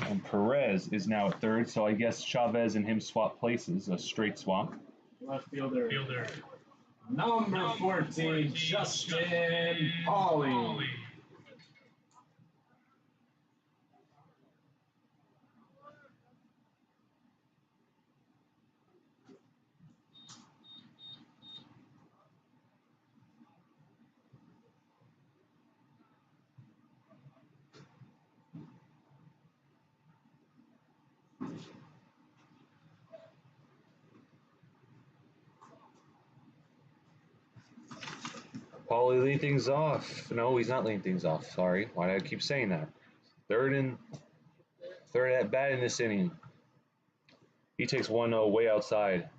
[SPEAKER 1] And Perez is now at third, so I guess Chavez and him swap places, a straight swap.
[SPEAKER 2] Left fielder. Number 14, Justin Pauly.
[SPEAKER 1] Paulie leading things off. No, he's not leading things off. Sorry. Why do I keep saying that? Third at bat in this inning. He takes 1-0 way outside.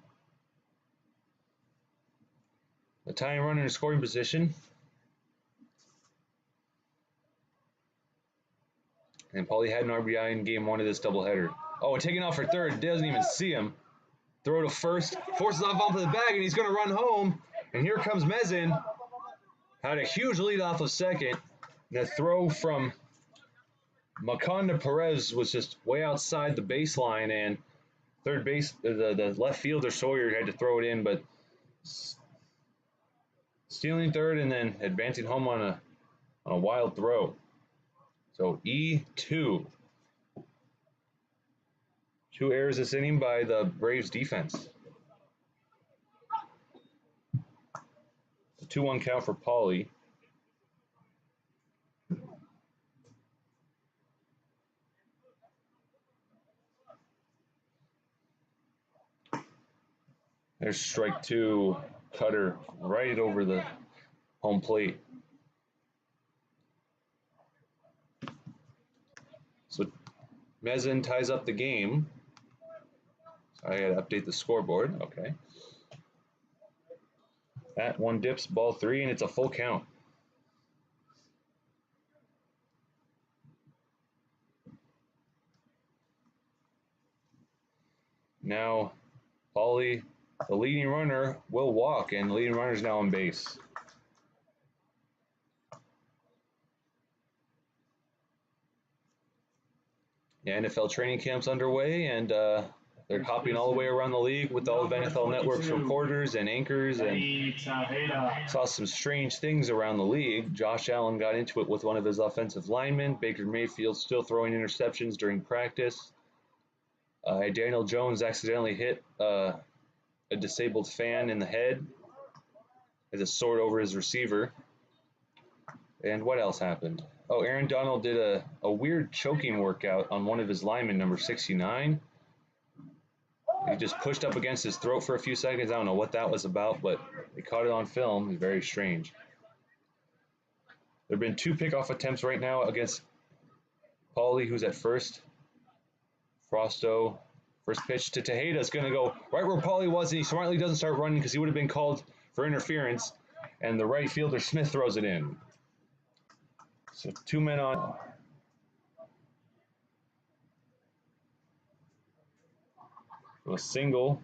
[SPEAKER 1] The tying runner in scoring position. And Paulie had an RBI in game one of this doubleheader. Oh, taking off for third. Doesn't even see him. Throw to first. Forces off onto the bag, and he's going to run home. And here comes Mezin. Had a huge lead off of second. The throw from Maconda Perez was just way outside the baseline, and third base, the left fielder Sawyer had to throw it in, but stealing third and then advancing home on a wild throw. So E2. 2 errors this inning by the Braves defense. A 2-1 count for Paulie. There's strike two, cutter right over the home plate. So Mezin ties up the game. So I gotta update the scoreboard. Okay. That one dips, ball 3, and it's a full count. Now, Paulie, the leading runner, will walk, and the leading runner is now on base. Yeah, NFL training camp's underway, and they're hopping all the way around the league with all of NFL Network's reporters and anchors, and saw some strange things around the league. Josh Allen got into it with one of his offensive linemen. Baker Mayfield still throwing interceptions during practice. Daniel Jones accidentally hit a disabled fan in the head as it soared over his receiver. And what else happened? Oh, Aaron Donald did a weird choking workout on one of his linemen, number 69. He just pushed up against his throat for a few seconds. I don't know what that was about, but they caught it on film. It's very strange. There have been 2 pickoff attempts right now against Paulie, who's at first. Frosto, first pitch to Tejeda is going to go right where Paulie was, and he smartly doesn't start running because he would have been called for interference, and the right fielder Smith throws it in. So 2 men on. A single.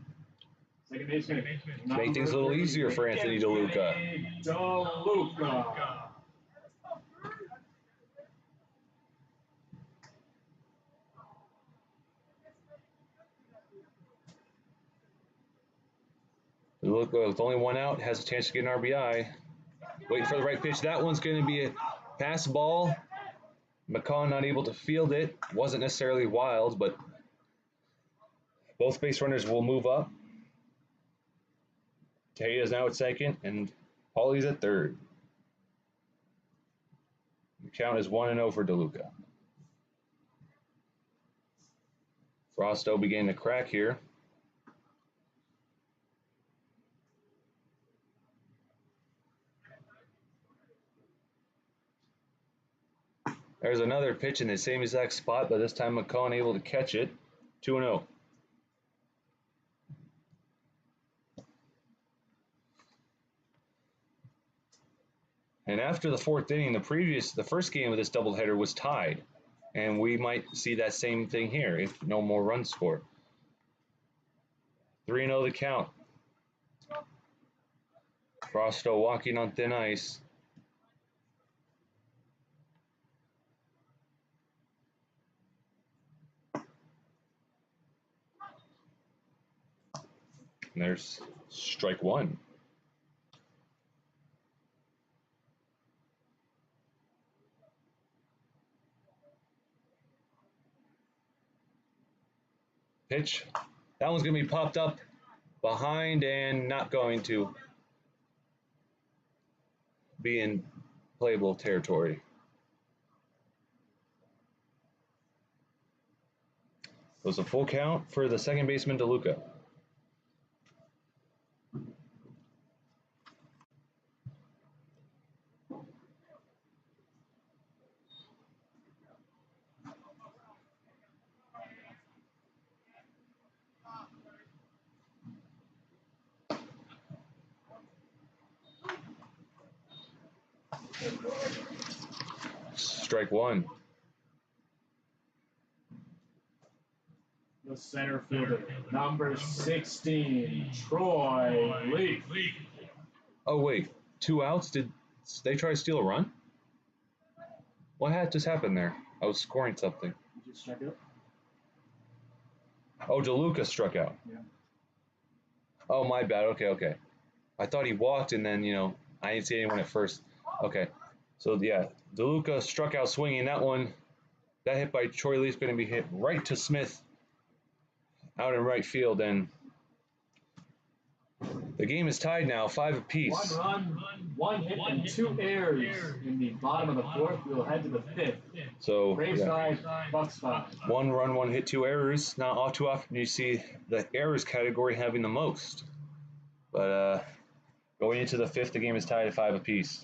[SPEAKER 2] Second baseman.
[SPEAKER 1] Make things a little easier for Anthony DeLuca. DeLuca with only 1 out has a chance to get an RBI. Waiting for the right pitch. That one's going to be a pass ball. McCaw not able to field it. Wasn't necessarily wild, but both base runners will move up. Tejeda's now at second, and Paulie's at third. The count is 1-0 for DeLuca. Frosto beginning to crack here. There's another pitch in the same exact spot, but this time McCaw able to catch it. 2-0. And after the 4th inning, the first game of this doubleheader was tied. And we might see that same thing here if no more runs scored. 3-0 the count. Frosto walking on thin ice. And there's strike 1. Pitch. That one's going to be popped up behind and not going to be in playable territory. It was a full count for the second baseman, DeLuca. Strike 1.
[SPEAKER 2] The center fielder, number 16, Troy Leaf.
[SPEAKER 1] Oh, wait. 2 outs? Did they try to steal a run? What had just happened there? I was scoring something.
[SPEAKER 2] You just struck out?
[SPEAKER 1] Oh, DeLuca struck out.
[SPEAKER 2] Yeah.
[SPEAKER 1] Oh, my bad. Okay. I thought he walked, and then, I didn't see anyone at first. Okay. So, yeah, DeLuca struck out swinging. That one, that hit by Troy Leaf's going to be hit right to Smith out in right field, and the game is tied now, 5 apiece.
[SPEAKER 2] 1 run, 1 hit, and 2 errors in the bottom of the 4th. We'll head to the 5th.
[SPEAKER 1] So,
[SPEAKER 2] Braves 5, Bucs 5.
[SPEAKER 1] 1 run, 1 hit, 2 errors. Not all too often you see the errors category having the most. But going into the 5th, the game is tied at 5 apiece.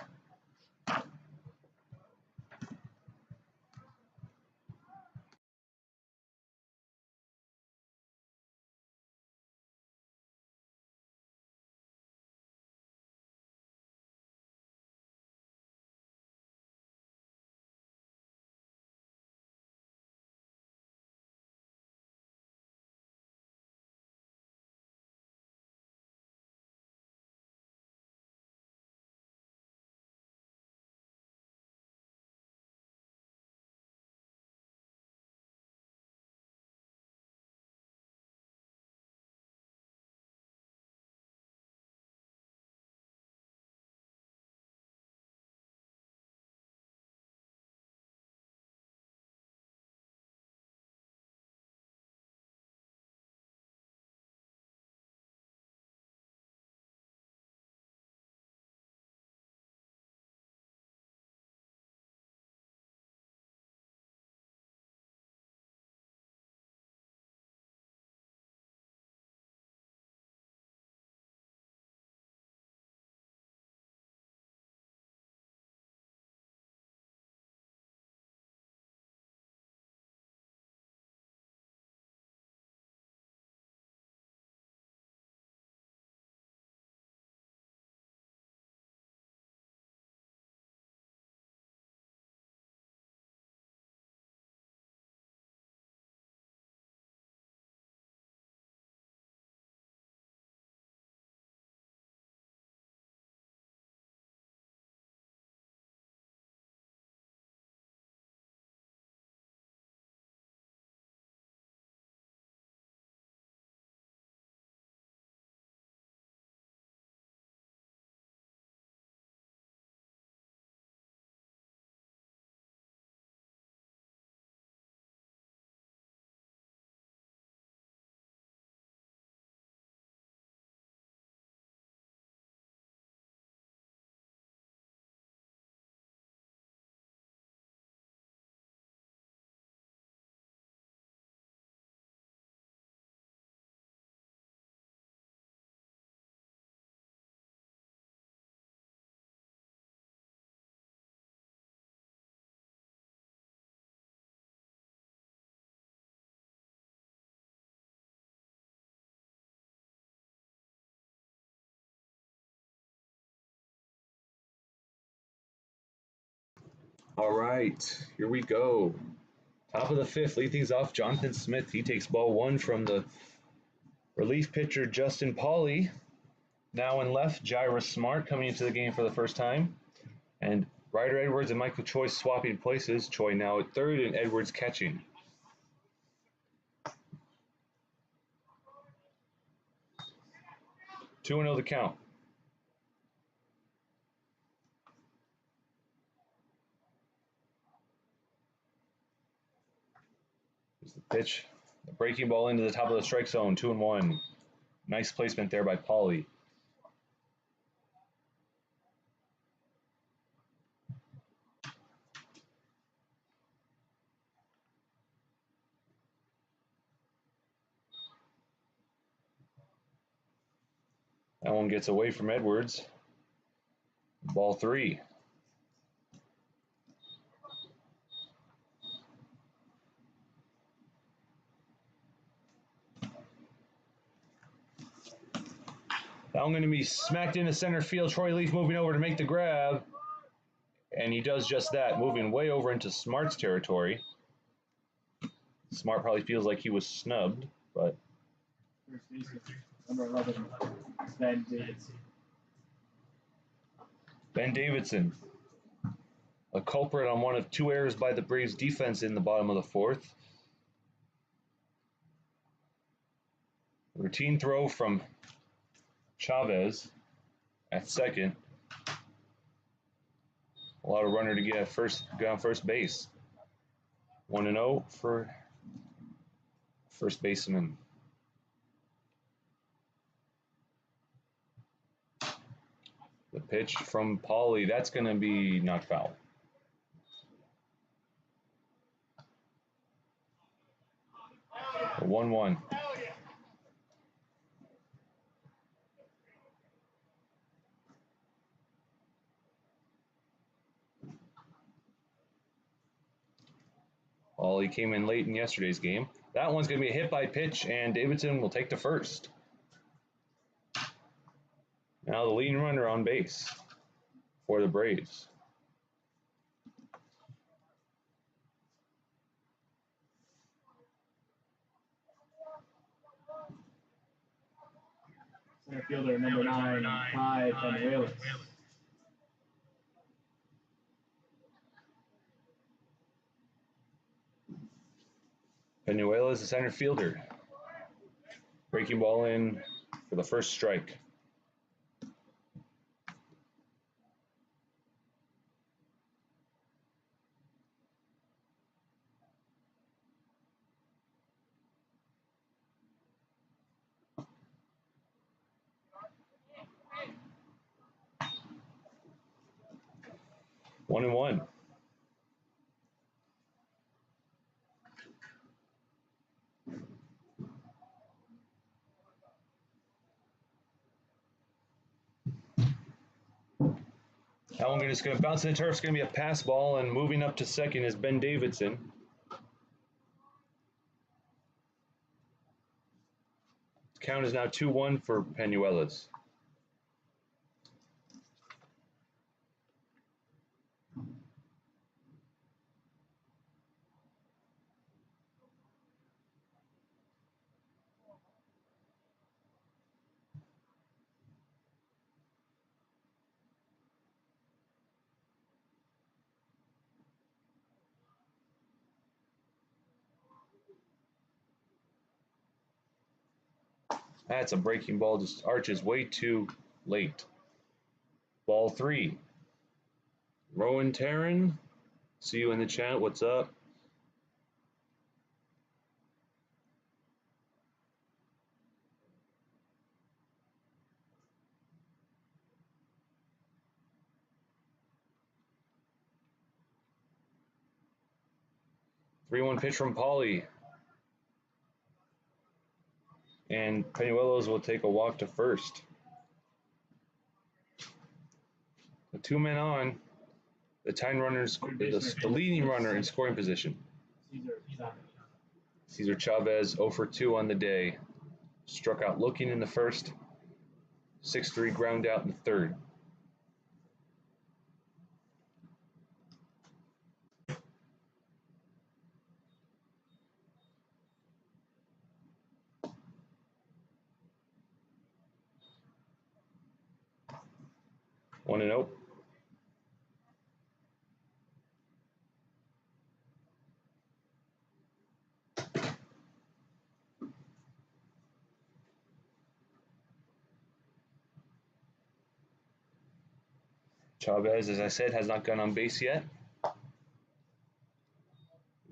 [SPEAKER 1] All right, here we go. Top of the fifth, lead things off. Jonathan Smith. He takes ball one from the relief pitcher Justin Pauly. Now in left, Jairus Smart coming into the game for the first time. And Ryder Edwards and Michael Choi swapping places. Choi now at third and Edwards catching. Two and 0 the count. Here's the pitch. The breaking ball into the top of the strike zone. 2-1. Nice placement there by Pauly. That one gets away from Edwards. Ball three. That one going to be smacked into center field. Troy Leaf moving over to make the grab. And he does just that, moving way over into Smart's territory. Smart probably feels like he was snubbed, but...
[SPEAKER 2] First baseman, number 11, Ben Davidson.
[SPEAKER 1] Ben Davidson, a culprit on one of two errors by the Braves defense in the bottom of the fourth. Routine throw from Chavez at second. A lot of runner to get on first base. 1-0 for first baseman. The pitch from Pauly, that's going to be not foul. A 1-1. Pauly came in late in yesterday's game. That one's going to be a hit by pitch, and Davidson will take the first. Now the leading runner on base for the Braves.
[SPEAKER 2] Center fielder, number 9, Kai Penuelas.
[SPEAKER 1] Penuelas is the center fielder. Breaking ball in for the first strike. One and one. That one is going to bounce in the turf. It's going to be a pass ball, and moving up to second is Ben Davidson. Count is now 2-1 for Penuelas. That's a breaking ball, just arches way too late. Ball three. Rowan Taryn, see you in the chat. What's up? Three-one pitch from Pauly. And Penuelas will take a walk to first. The two men on. The tying runners, the leading runner in scoring position. Cesar Chavez 0 for 2 on the day. Struck out looking in the first. 6-3 ground out in the third. 1-0. Chavez, as I said, has not gone on base yet.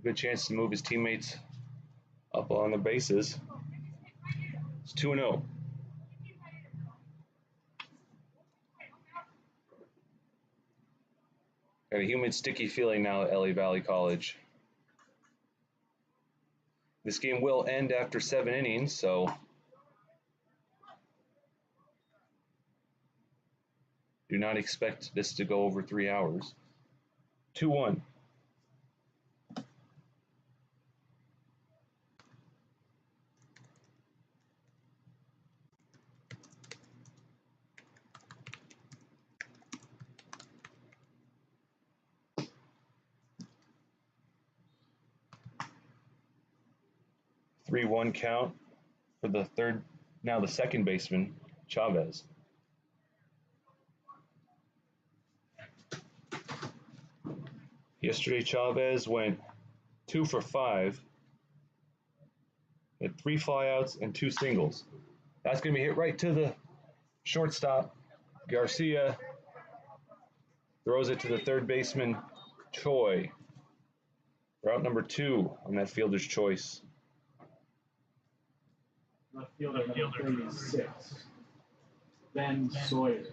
[SPEAKER 1] Good chance to move his teammates up on the bases. It's 2-0. Got a humid, sticky feeling now at LA Valley College. This game will end after 7 innings, so do not expect this to go over 3 hours. 2-1. Three-one count for the second baseman, Chavez. Yesterday, Chavez went 2 for 5, had 3 flyouts and 2 singles. That's going to be hit right to the shortstop. Garcia throws it to the third baseman, Choi. Route number 2 on that fielder's choice.
[SPEAKER 2] Left fielder number 36, Ben Sawyer.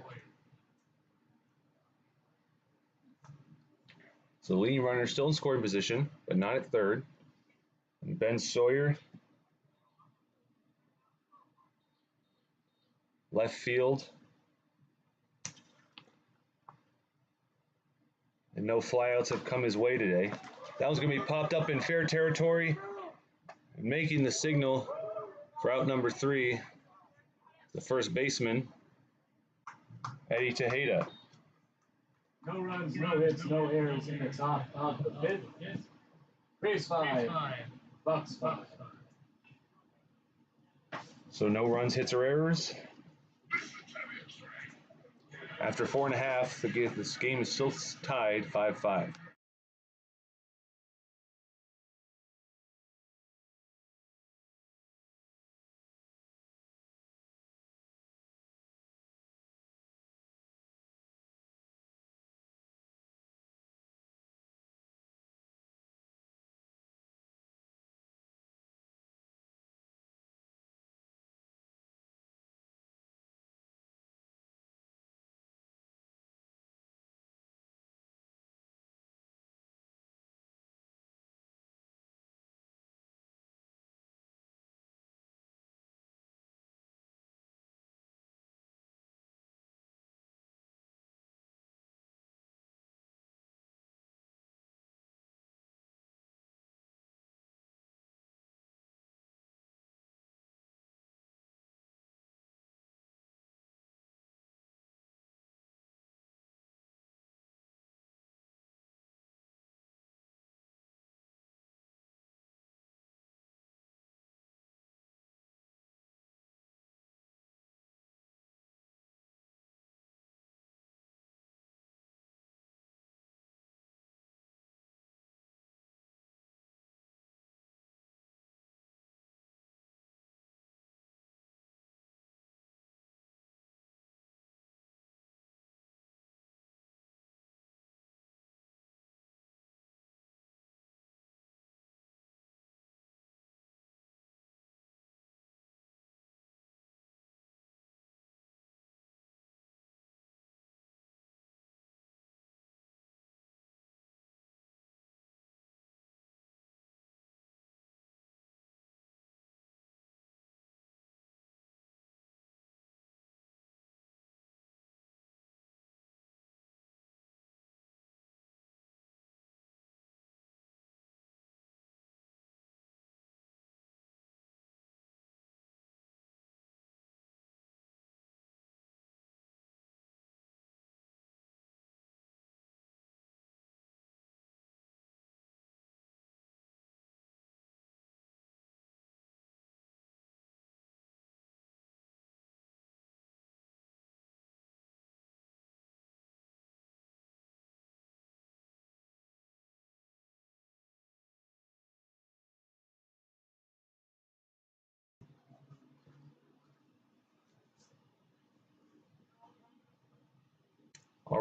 [SPEAKER 1] So the leading runner still in scoring position, but not at third. And Ben Sawyer, left field. And no flyouts have come his way today. That was going to be popped up in fair territory. Making the signal for out number 3, the first baseman, Eddie Tejeda.
[SPEAKER 2] No runs, no hits, no errors in the top of the 5th. Braves 5, Bucs 5.
[SPEAKER 1] So no runs, hits, or errors. After 4.5, this game is still tied 5-5.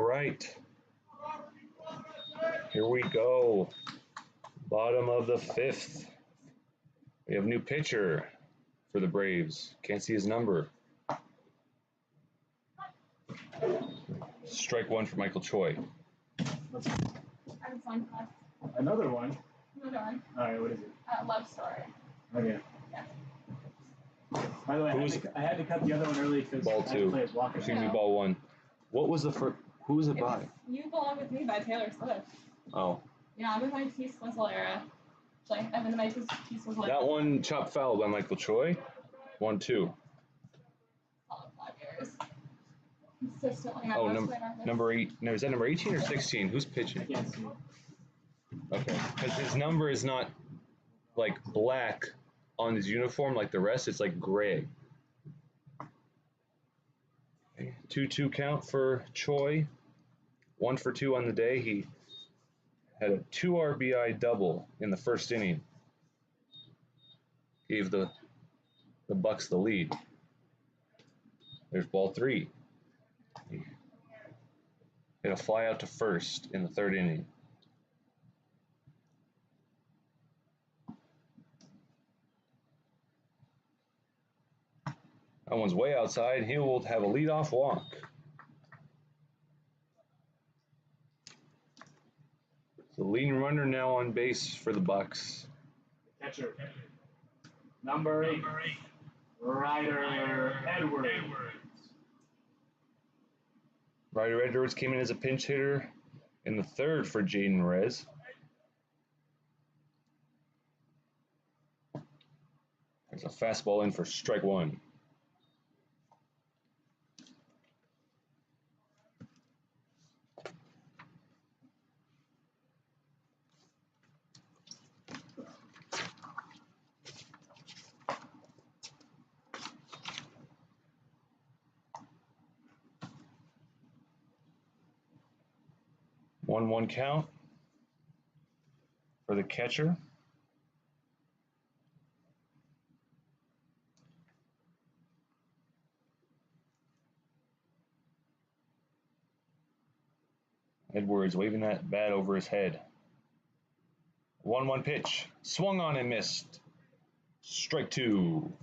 [SPEAKER 1] All right. Here we go. Bottom of the fifth. We have a new pitcher for the Braves. Can't see his number. Strike one for Michael Choi.
[SPEAKER 4] I have one left.
[SPEAKER 2] Another one.
[SPEAKER 4] Another one.
[SPEAKER 2] All right, what is it?
[SPEAKER 4] Love Story.
[SPEAKER 2] Okay.
[SPEAKER 4] Yeah.
[SPEAKER 2] By the way, I had to cut the other one early because
[SPEAKER 1] Ball
[SPEAKER 2] I had to
[SPEAKER 1] two.
[SPEAKER 2] play as Walker.
[SPEAKER 1] Excuse me, ball one. What was the first? Who was it by?
[SPEAKER 4] You Belong With Me by Taylor Swift.
[SPEAKER 1] Oh.
[SPEAKER 4] Yeah, I'm in my T-Swizzle era. Actually, I'm in my T-Swizzle era.
[SPEAKER 1] That one chopped foul by Michael Choi. 1-2.
[SPEAKER 4] Solid 5 years. Consistently.
[SPEAKER 1] Oh, number 8. No, is that number 18 or 16? Who's
[SPEAKER 2] I
[SPEAKER 1] pitching?
[SPEAKER 2] can't see.
[SPEAKER 1] Okay. Because his number is not like black on his uniform like the rest. It's like gray. 2-2 count for Choi. 1 for 2 on the day. He had a 2 RBI double in the first inning. Gave the Bucs the lead. There's ball 3. He hit a fly out to first in the third inning. That one's way outside. He will have a leadoff walk. The leading runner now on base for the Bucs.
[SPEAKER 2] Catcher. Number 8. Ryder Edwards.
[SPEAKER 1] Ryder Edwards came in as a pinch hitter in the third for Jaden Perez. There's a fastball in for strike one. One count for the catcher. Edwards waving that bat over his head. 1-1 pitch. Swung on and missed. Strike two.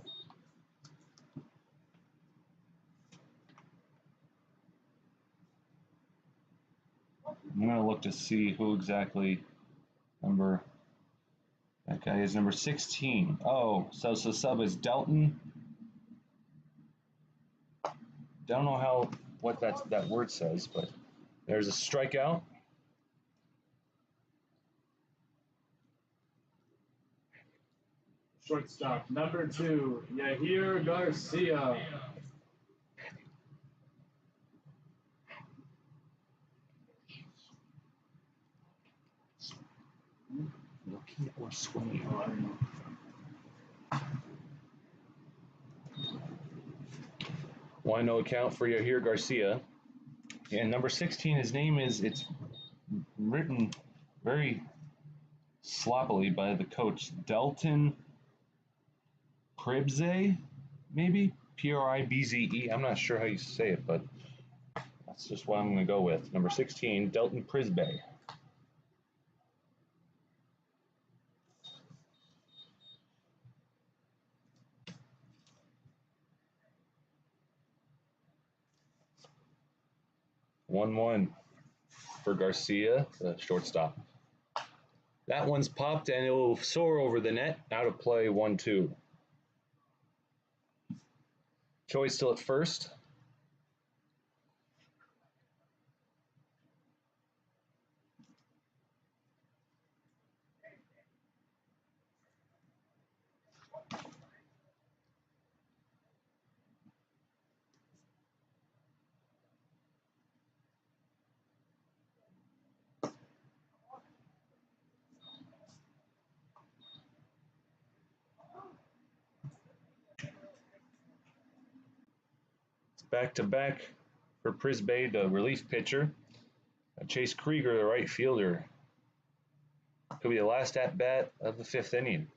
[SPEAKER 1] I'm going to look to see who exactly that guy is number 16. Oh, so sub is Dalton. Don't know what that word says, but there's a strikeout.
[SPEAKER 2] Shortstop, number 2, Yahir Garcia.
[SPEAKER 1] Looking or swinging? 1-0 count for Yahir Garcia. And number 16, his name it's written very sloppily by the coach, Dalton Pribze, maybe? Pribze. I'm not sure how you say it, but that's just what I'm going to go with. Number 16, Dalton Prisbe. One for Garcia, the shortstop. That one's popped and it will soar over the net. Out of play, 1-2. Choi still at first. Back-to-back for Prisbe, the relief pitcher. Chase Krieger, the right fielder. Could be the last at-bat of the fifth inning.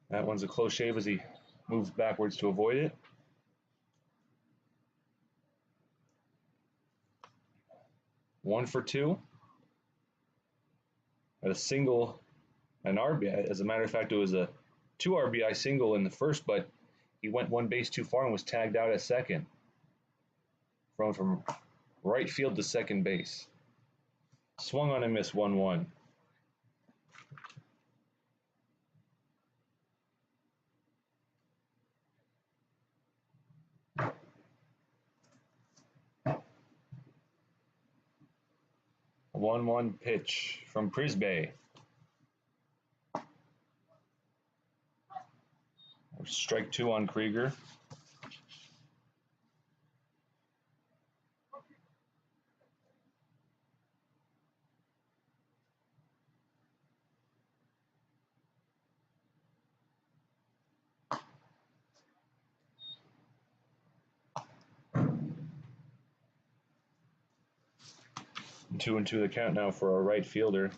[SPEAKER 1] That one's a close shave as he moves backwards to avoid it. 1 for 2. Had a single, an RBI. As a matter of fact, it was a 2 RBI single in the first, but he went 1 base too far and was tagged out at second. From right field to second base. Swung on and missed 1-1. A 1-1 pitch from Perez. Strike 2 on Krieger. And 2-2 the count now for our right fielder.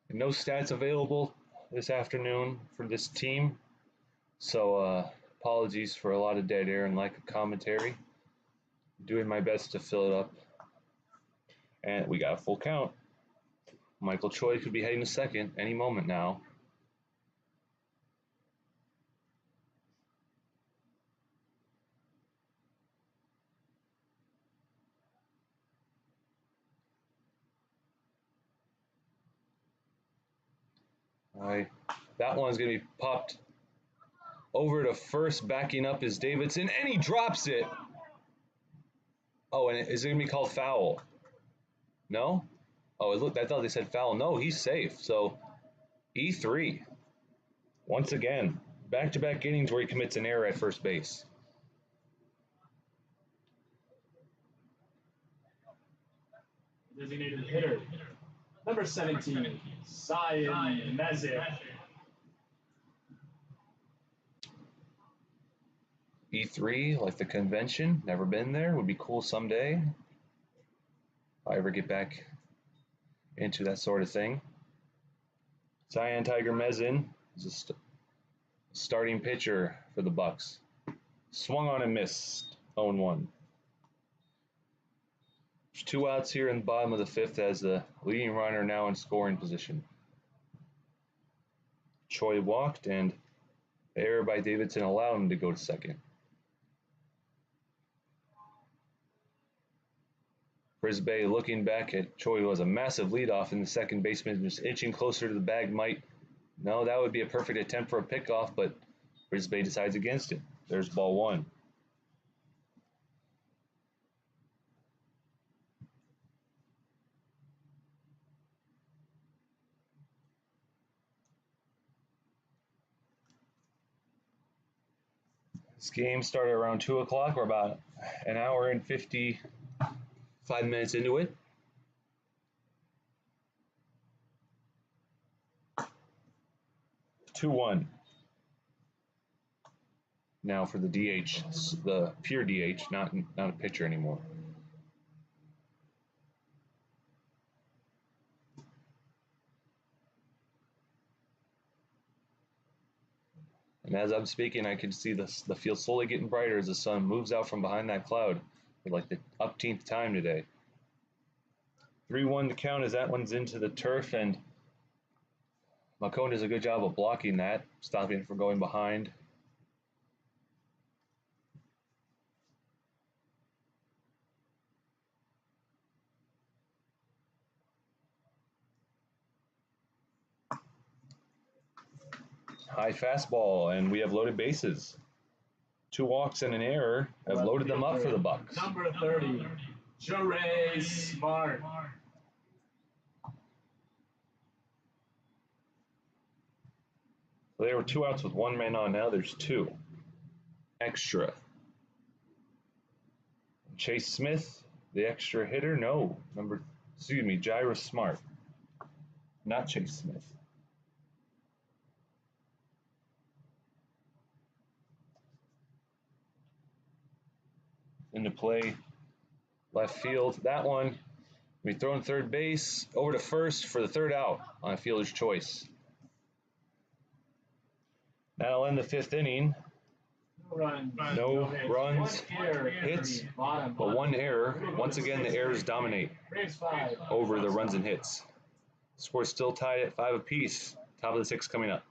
[SPEAKER 1] And no stats available this afternoon for this team, so apologies for a lot of dead air and lack of commentary. Doing my best to fill it up. And we got a full count. Michael Choi could be heading to second any moment now. All right, that one's going to be popped over to first. Backing up is Davidson, and he drops it. Oh, and is it going to be called foul? No? Oh, look, I thought they said foul. No, he's safe. So, E3. Once again, back-to-back innings where he commits an error at first base.
[SPEAKER 2] Designated hitter, number 17, Cyan Mezek.
[SPEAKER 1] E3, like the convention, never been there, would be cool someday. If I ever get back into that sort of thing. Cyan Tiger Mezin is a starting pitcher for the Bucs. Swung on and missed, 0-1. There's 2 outs here in the bottom of the 5th as the leading runner now in scoring position. Choi walked, and the error by Davidson allowed him to go to second. Brisbane looking back at Choi, who has a massive leadoff, and the second baseman just inching closer to the bag. No, that would be a perfect attempt for a pickoff, but Brisbane decides against it. There's ball 1. This game started around 2 o'clock. We're about an hour and 55 minutes into it. (2-1). Now for the DH, the pure DH, not a pitcher anymore. And as I'm speaking, I can see the field slowly getting brighter as the sun moves out from behind that cloud for like the upteenth time today. 3-1 to count as that one's into the turf, and Malcone does a good job of blocking that, stopping it from going behind. High fastball, and we have loaded bases. 2 walks and an error have loaded them up for the Bucs.
[SPEAKER 2] Number 30, Jure Smart.
[SPEAKER 1] There were 2 outs with 1 man on. Now there's 2. Extra. Chase Smith, the extra hitter. No, Jure Smart. Not Chase Smith. Into play, left field. That one, we thrown third base, over to first for the 3rd out on a fielder's choice. That'll end the 5th inning. No runs,
[SPEAKER 2] One error in
[SPEAKER 1] hits,
[SPEAKER 2] the bottom.
[SPEAKER 1] but one error. Once again, the errors dominate
[SPEAKER 2] Braves 5.
[SPEAKER 1] over the runs and hits. Score's still tied at 5 apiece. Top of the 6 coming up.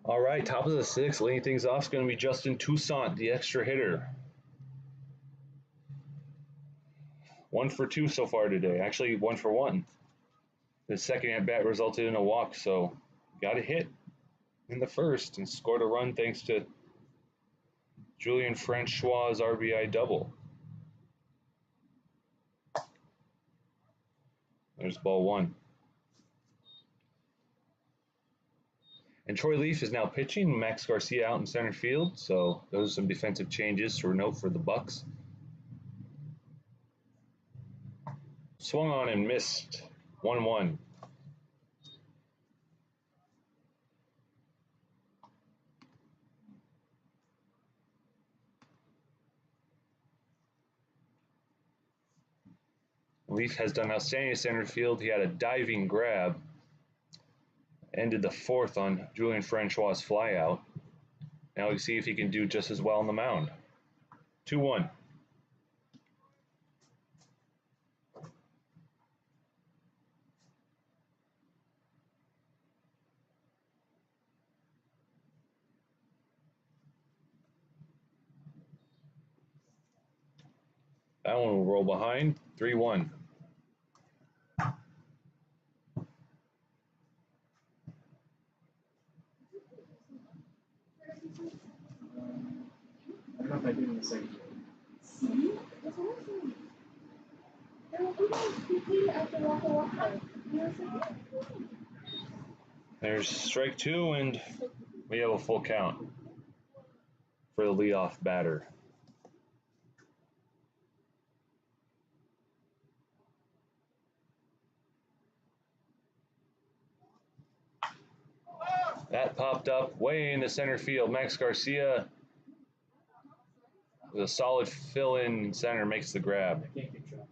[SPEAKER 1] All right, top of the 6th, leading things off is going to be Justin Toussaint, the extra hitter. 1 for 2 so far today. Actually, 1 for 1. His second at bat resulted in a walk, so got a hit in the first and scored a run thanks to Julian Francois' RBI double. There's ball one. And Troy Leaf is now pitching. Max Garcia out in center field, so those are some defensive changes to note for the Bucs. Swung on and missed. 1-1. Leaf has done outstanding center field. He had a diving grab. Ended the fourth on Julian Francois' flyout. Now we see if he can do just as well on the mound. 2-1. That one will roll behind. 3-1.
[SPEAKER 2] I don't know if I did in the second game.
[SPEAKER 4] See? That's awesome.
[SPEAKER 1] There's strike two, and we have a full count for the leadoff batter. That popped up way into center field. Max Garcia with a solid fill-in in center makes the grab.
[SPEAKER 2] I can't keep track.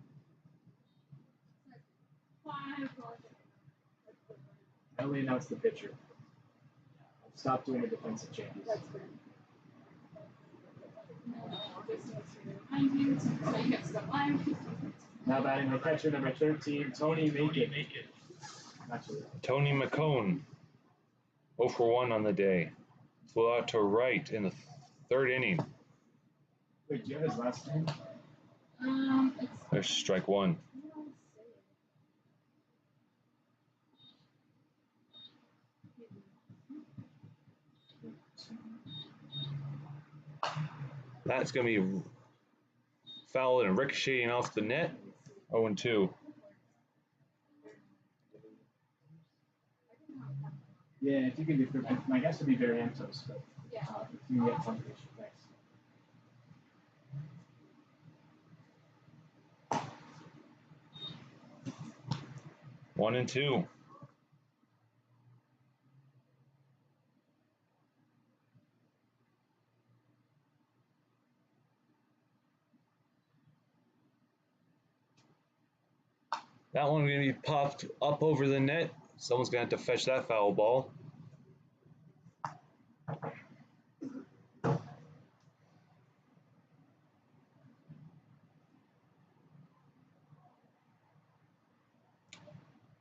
[SPEAKER 2] I only announced the pitcher. Stop doing the defensive changes. Now batting the catcher, number 13, Tony Macon.
[SPEAKER 1] Tony McCone, 0 for 1 on the day. Flew out to right in the third inning.
[SPEAKER 2] Wait, do you have his last name?
[SPEAKER 1] There's strike one. That's going to be fouled and ricocheting off the net. 0-2.
[SPEAKER 2] Yeah, if you can do, my guess would be Barrientos, but if you can get punctuation, thanks.
[SPEAKER 1] One and two. That one going to be popped up over the net. Someone's going to have to fetch that foul ball.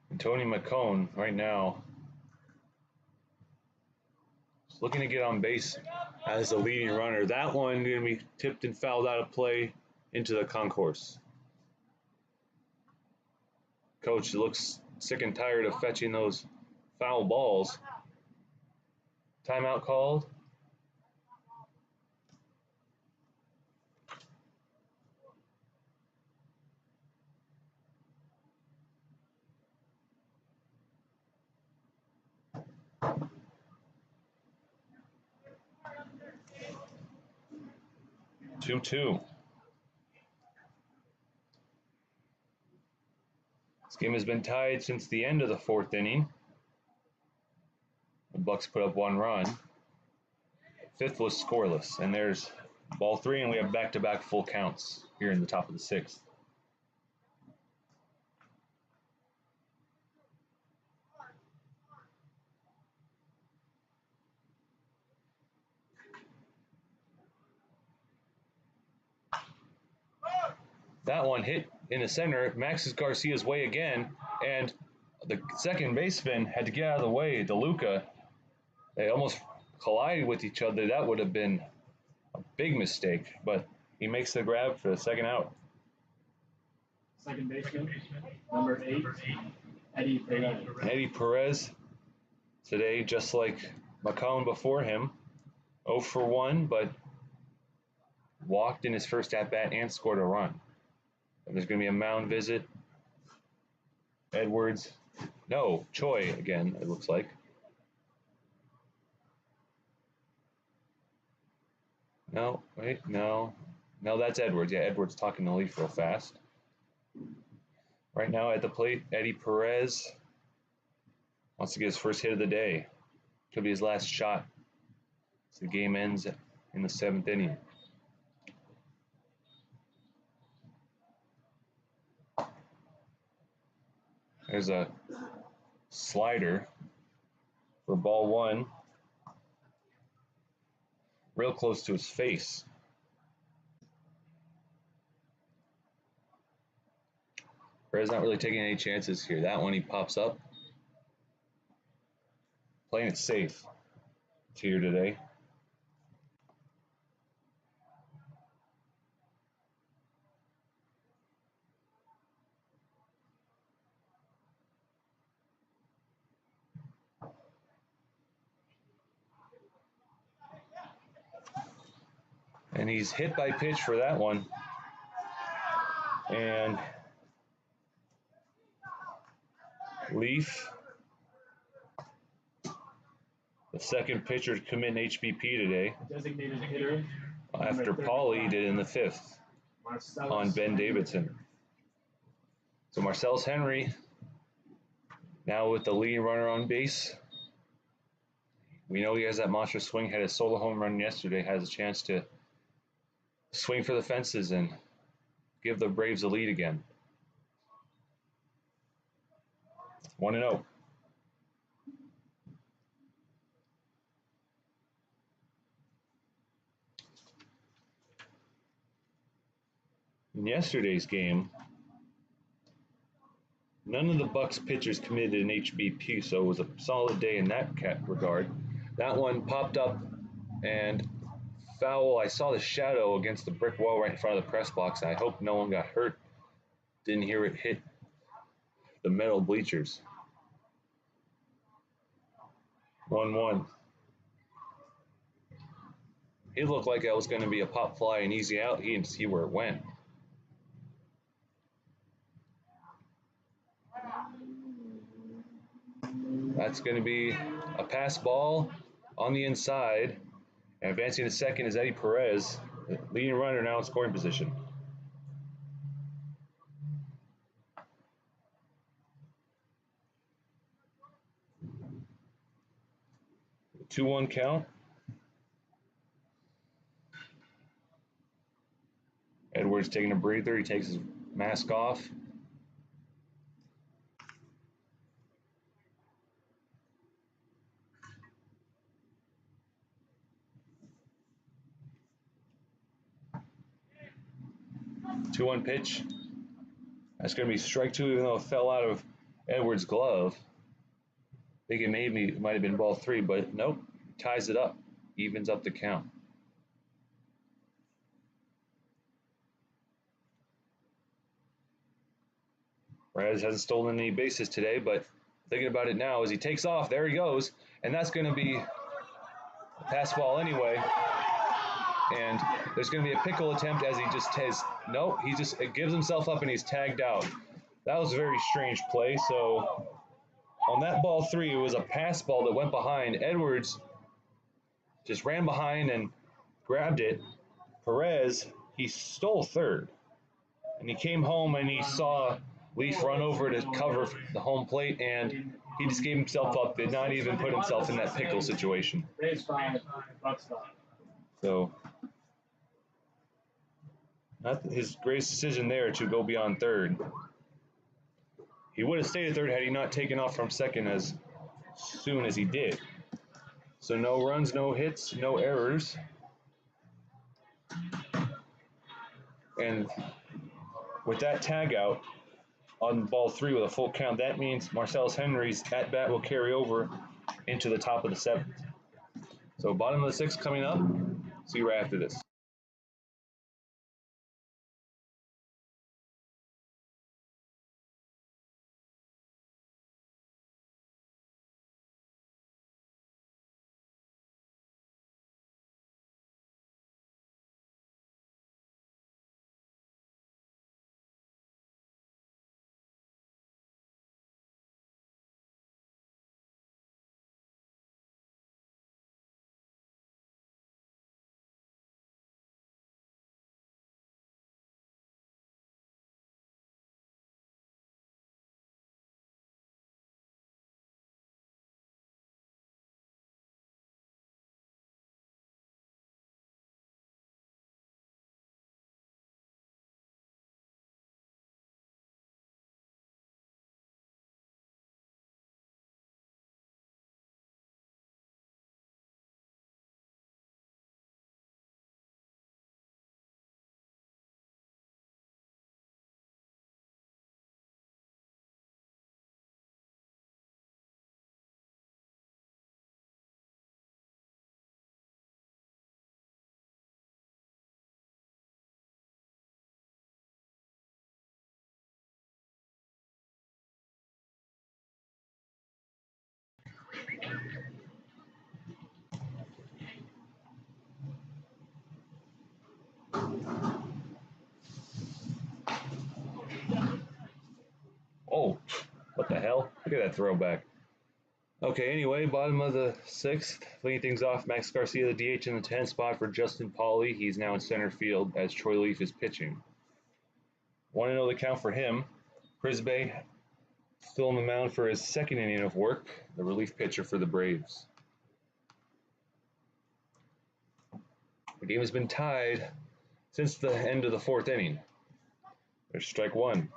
[SPEAKER 1] And Tony McCone right now is looking to get on base as the leading runner. That one going to be tipped and fouled out of play into the concourse. Coach looks sick and tired of fetching those foul balls. Timeout called. Two. This game has been tied since the end of the fourth inning. The Bucs put up one run. Fifth was scoreless, and there's ball three, and we have back-to-back full counts here in the top of the sixth. That one hit in the center. Max Garcia's way again, and the second baseman had to get out of the way. DeLuca, they almost collided with each other. That would have been a big mistake, but he makes the grab for the second out.
[SPEAKER 2] Second baseman, number 8, Eddie Perez.
[SPEAKER 1] Eddie Perez today, just like McCollum before him. 0 for 1, but walked in his first at-bat and scored a run. And there's going to be a mound visit. Edwards. No, Choi again, it looks like. No, wait, no. No, that's Edwards. Yeah, Edwards talking to Leaf real fast. Right now at the plate, Eddie Perez wants to get his first hit of the day. Could be his last shot. So the game ends in the 7th inning. There's a slider for ball 1. Real close to his face. Perez not really taking any chances here. That one he pops up. Playing it safe here today. And he's hit by pitch for that one. And Leaf, the second pitcher to commit an HBP today.
[SPEAKER 2] Designated hitter.
[SPEAKER 1] After Paulie did in the 5th on Ben Davidson. So Marcellus Henry now with the leading runner on base. We know he has that monster swing, had a solo home run yesterday, has a chance to swing for the fences and give the Braves a lead again. 1-0. In yesterday's game, none of the Bucs pitchers committed an HBP, so it was a solid day in that regard. That one popped up and foul. I saw the shadow against the brick wall right in front of the press box. I hope no one got hurt. Didn't hear it hit the metal bleachers. 1-1. It looked like that was going to be a pop fly and easy out. He didn't see where it went. That's going to be a pass ball on the inside. And advancing to second is Eddie Perez, the leading runner now in scoring position. The 2-1 count. Edwards taking a breather. He takes his mask off. Two-one pitch. That's going to be strike 2, even though it fell out of Edwards' glove. I think it might have been ball 3, but nope. Ties it up. Evens up the count. Perez hasn't stolen any bases today, but thinking about it now as he takes off, there he goes. And that's going to be a pass ball anyway. And there's going to be a pickle attempt as he just has, nope, he just gives himself up and he's tagged out. That was a very strange play. So on that ball 3, it was a pass ball that went behind. Edwards just ran behind and grabbed it. Perez, he stole third. And he came home and he saw Leaf run over to cover the home plate, and he just gave himself up, did not even put himself in that pickle situation. So not his greatest decision there to go beyond third. He would have stayed at third had he not taken off from second as soon as he did. So no runs, no hits, no errors. And with that tag out on ball 3 with a full count, that means Marcellus Henry's at-bat will carry over into the top of the 7th. So bottom of the 6th coming up. See you right after this. hell? Look at that throwback. Okay, anyway, bottom of the 6th, leading things off, Max Garcia, the DH in the 10th spot for Justin Pauly. He's now in center field as Troy Leaf is pitching. 1-0 the count for him. Prisbay still on the mound for his second inning of work, the relief pitcher for the Braves. The game has been tied since the end of the 4th inning. There's strike 1.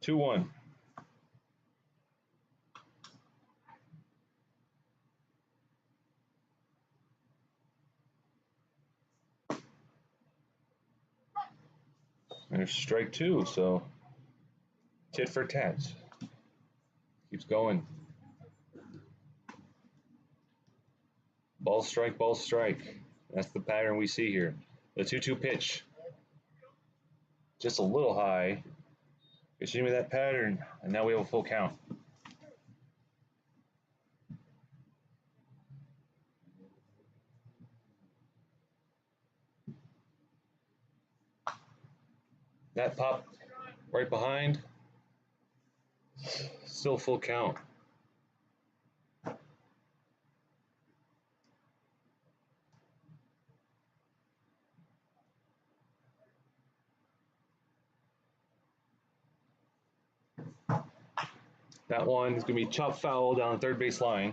[SPEAKER 1] Two one. There's strike 2, so tit for tat. Keeps going. Ball strike, ball strike. That's the pattern we see here. The 2-2 pitch. Just a little high. Continue that pattern, and now we have a full count. That pop right behind. Still full count. That one is going to be chopped foul down the third base line.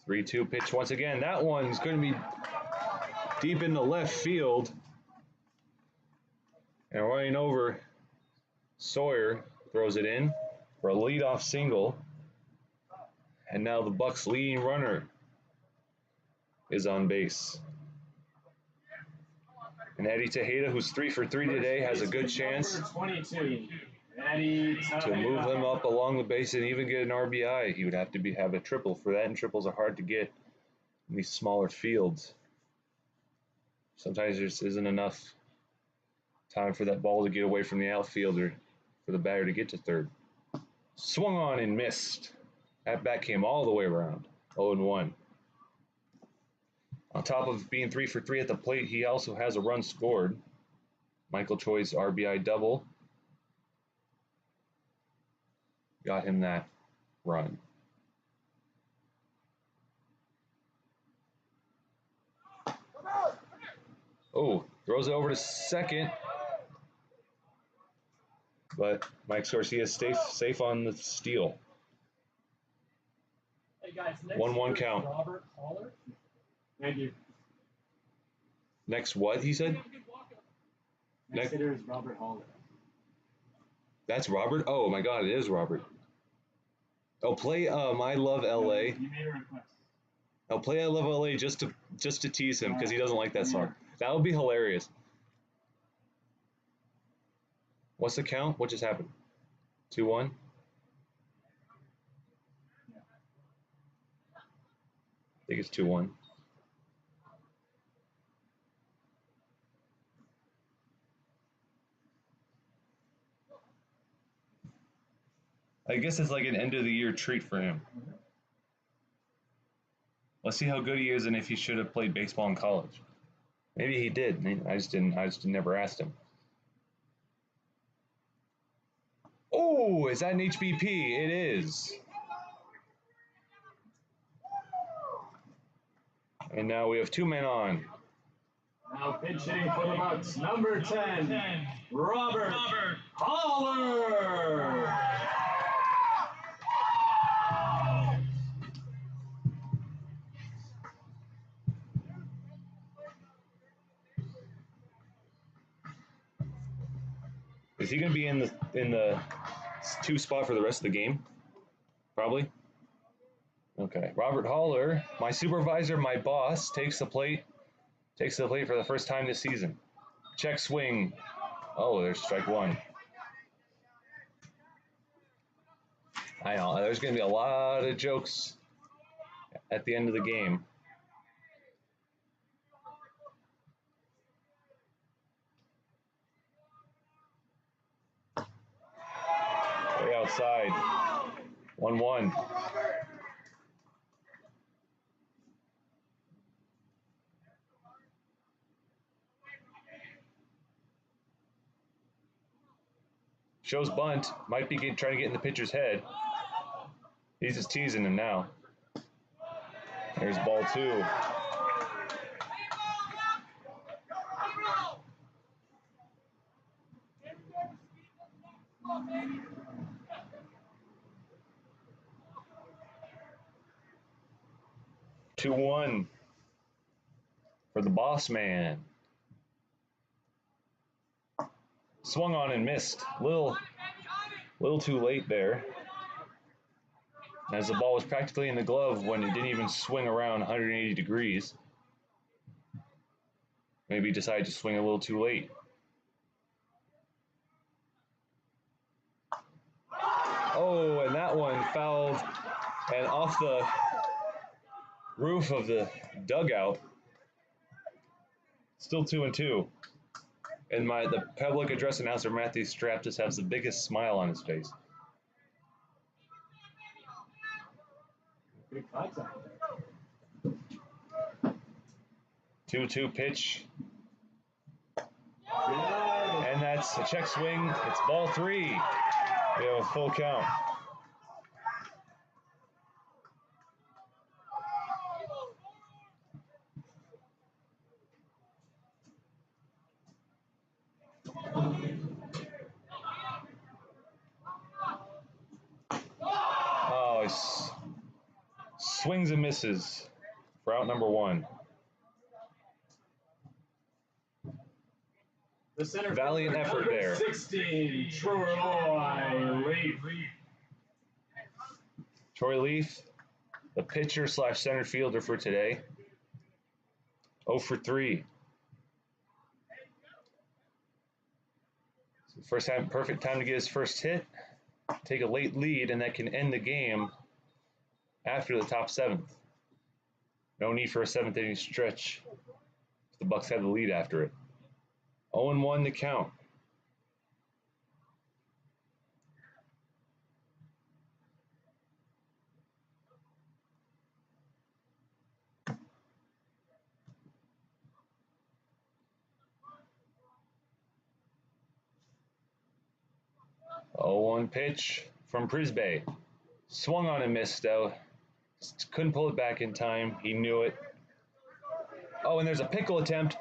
[SPEAKER 1] Three-two pitch once again. That one's going to be deep in the left field. And running over, Sawyer throws it in for a leadoff single. And now the Bucs' leading runner is on base. And Eddie Tejeda, who's 3 for 3 today, has a good chance to move him up along the base and even get an RBI. He would have to have a triple for that, and triples are hard to get in these smaller fields. Sometimes there just isn't enough time for that ball to get away from the outfielder for the batter to get to third. Swung on and missed. That bat came all the way around, 0-1. On top of being 3 for 3 at the plate, he also has a run scored. Michael Choi's RBI double got him that run. Oh, throws it over to second. But Mike Garcia is safe on the steal.
[SPEAKER 2] Hey guys,
[SPEAKER 1] 1-1 count.
[SPEAKER 2] Robert Holler. Thank you.
[SPEAKER 1] Next what, he said?
[SPEAKER 2] Next hitter is Robert Holler.
[SPEAKER 1] That's Robert? Oh my God, it is Robert. Oh, play I Love LA.
[SPEAKER 2] You made a request.
[SPEAKER 1] I'll play I Love LA just to tease him because he doesn't like that song. That would be hilarious. What's the count? What just happened? 2-1? I think it's 2-1. I guess it's like an end of the year treat for him. Let's see how good he is and if he should have played baseball in college. Maybe he did. I just never asked him. Oh, is that an HBP? It is. And now we have 2 men on.
[SPEAKER 2] Now pitching for the Bucs, number 10, Robert Holler.
[SPEAKER 1] Is he going to be in the 2 spot for the rest of the game? Probably. Okay. Robert Holler, my supervisor, my boss, takes the plate for the first time this season. Check swing. Oh, there's strike 1. I know there's going to be a lot of jokes at the end of the game. Way outside. 1-1. Shows bunt. Might be trying to get in the pitcher's head. He's just teasing him now. There's ball 2. Two 2-1 for the boss man. Swung on and missed. Little too late there, as the ball was practically in the glove when it didn't even swing around 180 degrees. Maybe decided to swing a little too late. Oh, and that one fouled and off the roof of the dugout. Still 2-2. And the public address announcer, Matthew Strapp, just has the biggest smile on his face.
[SPEAKER 2] Big contact.
[SPEAKER 1] 2-2 pitch.
[SPEAKER 2] Yeah.
[SPEAKER 1] And that's a check swing. It's ball 3. We have a full count. Oh, he swings and misses for out number 1.
[SPEAKER 2] The center
[SPEAKER 1] Valiant
[SPEAKER 2] fielder,
[SPEAKER 1] effort
[SPEAKER 2] number
[SPEAKER 1] there.
[SPEAKER 2] 16, Troy Leaf.
[SPEAKER 1] Troy Leaf, the pitcher / center fielder for today. 0 for 3. So first time, perfect time to get his first hit. Take a late lead, and that can end the game after the top 7th. No need for a 7th inning stretch. The Bucs had the lead after it. 0-1 to count. Oh, 1 pitch from Prisbay. Swung on and missed though. Just couldn't pull it back in time. He knew it. Oh, and there's a pickle attempt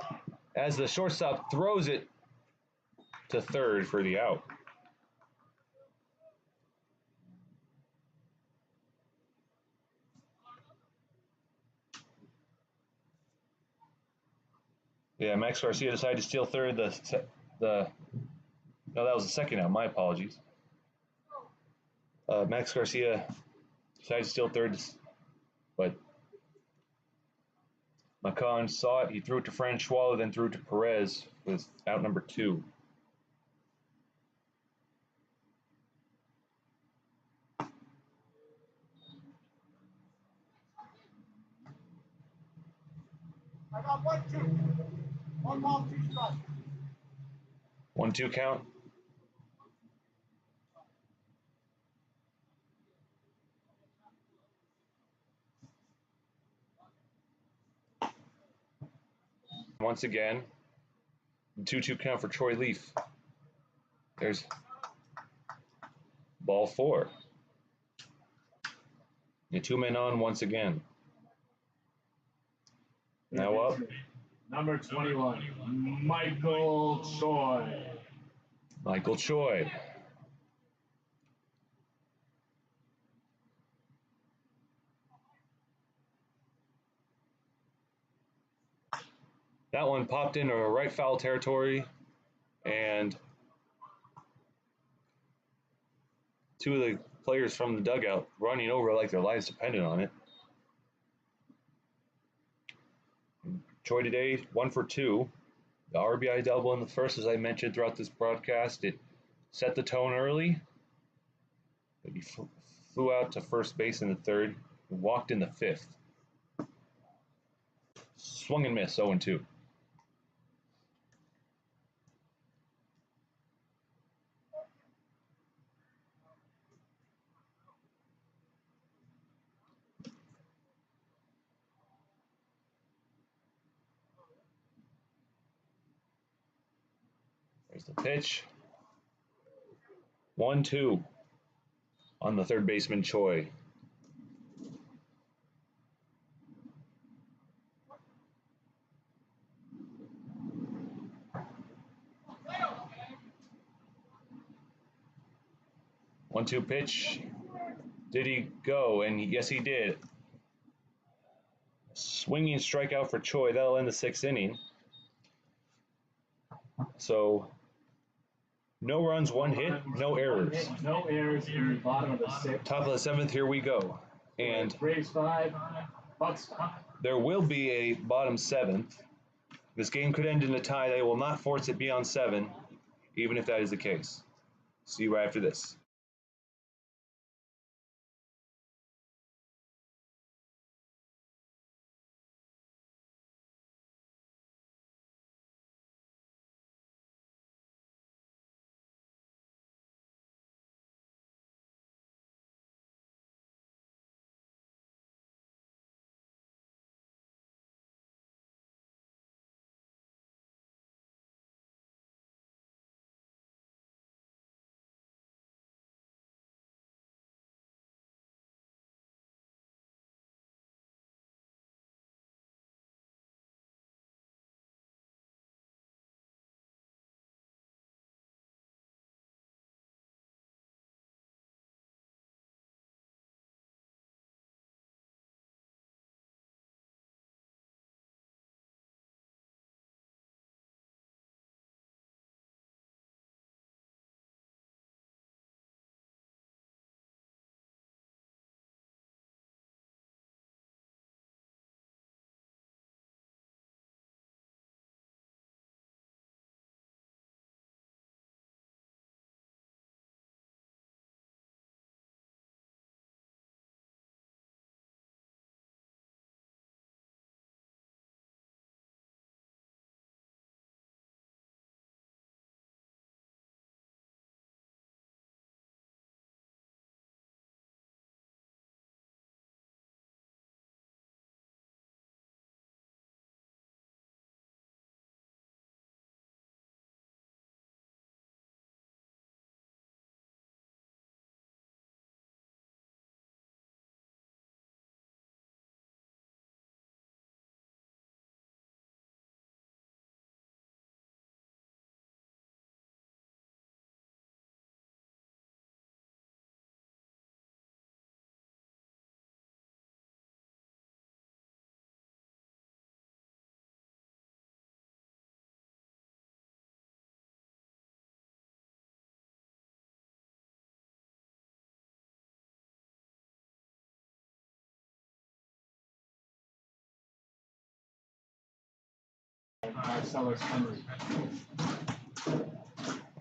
[SPEAKER 1] as the shortstop throws it to third for the out. Yeah, Max Garcia decided to steal third. No, that was the second out. My apologies. Max Garcia decided to steal third, but Macan saw it. He threw it to Francois, then threw it to Perez with out number 2.
[SPEAKER 3] I got 1-2. 1 ball, 2 strikes.
[SPEAKER 1] 1-2 count. Once again, 2-2 count for Troy Leaf. There's ball 4. And 2 men on once again. Now up.
[SPEAKER 2] Number 21, Michael Choi.
[SPEAKER 1] Michael Choi. That one popped into right foul territory, and 2 of the players from the dugout running over like their lives depended on it. Choi today, 1 for 2. The RBI double in the first, as I mentioned throughout this broadcast. It set the tone early. But he flew out to first base in the 3rd and walked in the 5th. Swung and miss, 0-2. There's the pitch. 1-2 on the third baseman, Choi. One-two pitch. Did he go? And yes, he did. Swinging strikeout for Choi. That'll end the 6th inning. So, no runs, 1 hit, no errors.
[SPEAKER 2] No errors in the bottom of the 6th.
[SPEAKER 1] Top of the 7th, here we go. And
[SPEAKER 2] Braves 5, Bucs 5.
[SPEAKER 1] There will be a bottom 7th. This game could end in a tie. They will not force it beyond 7, even if that is the case. See you right after this.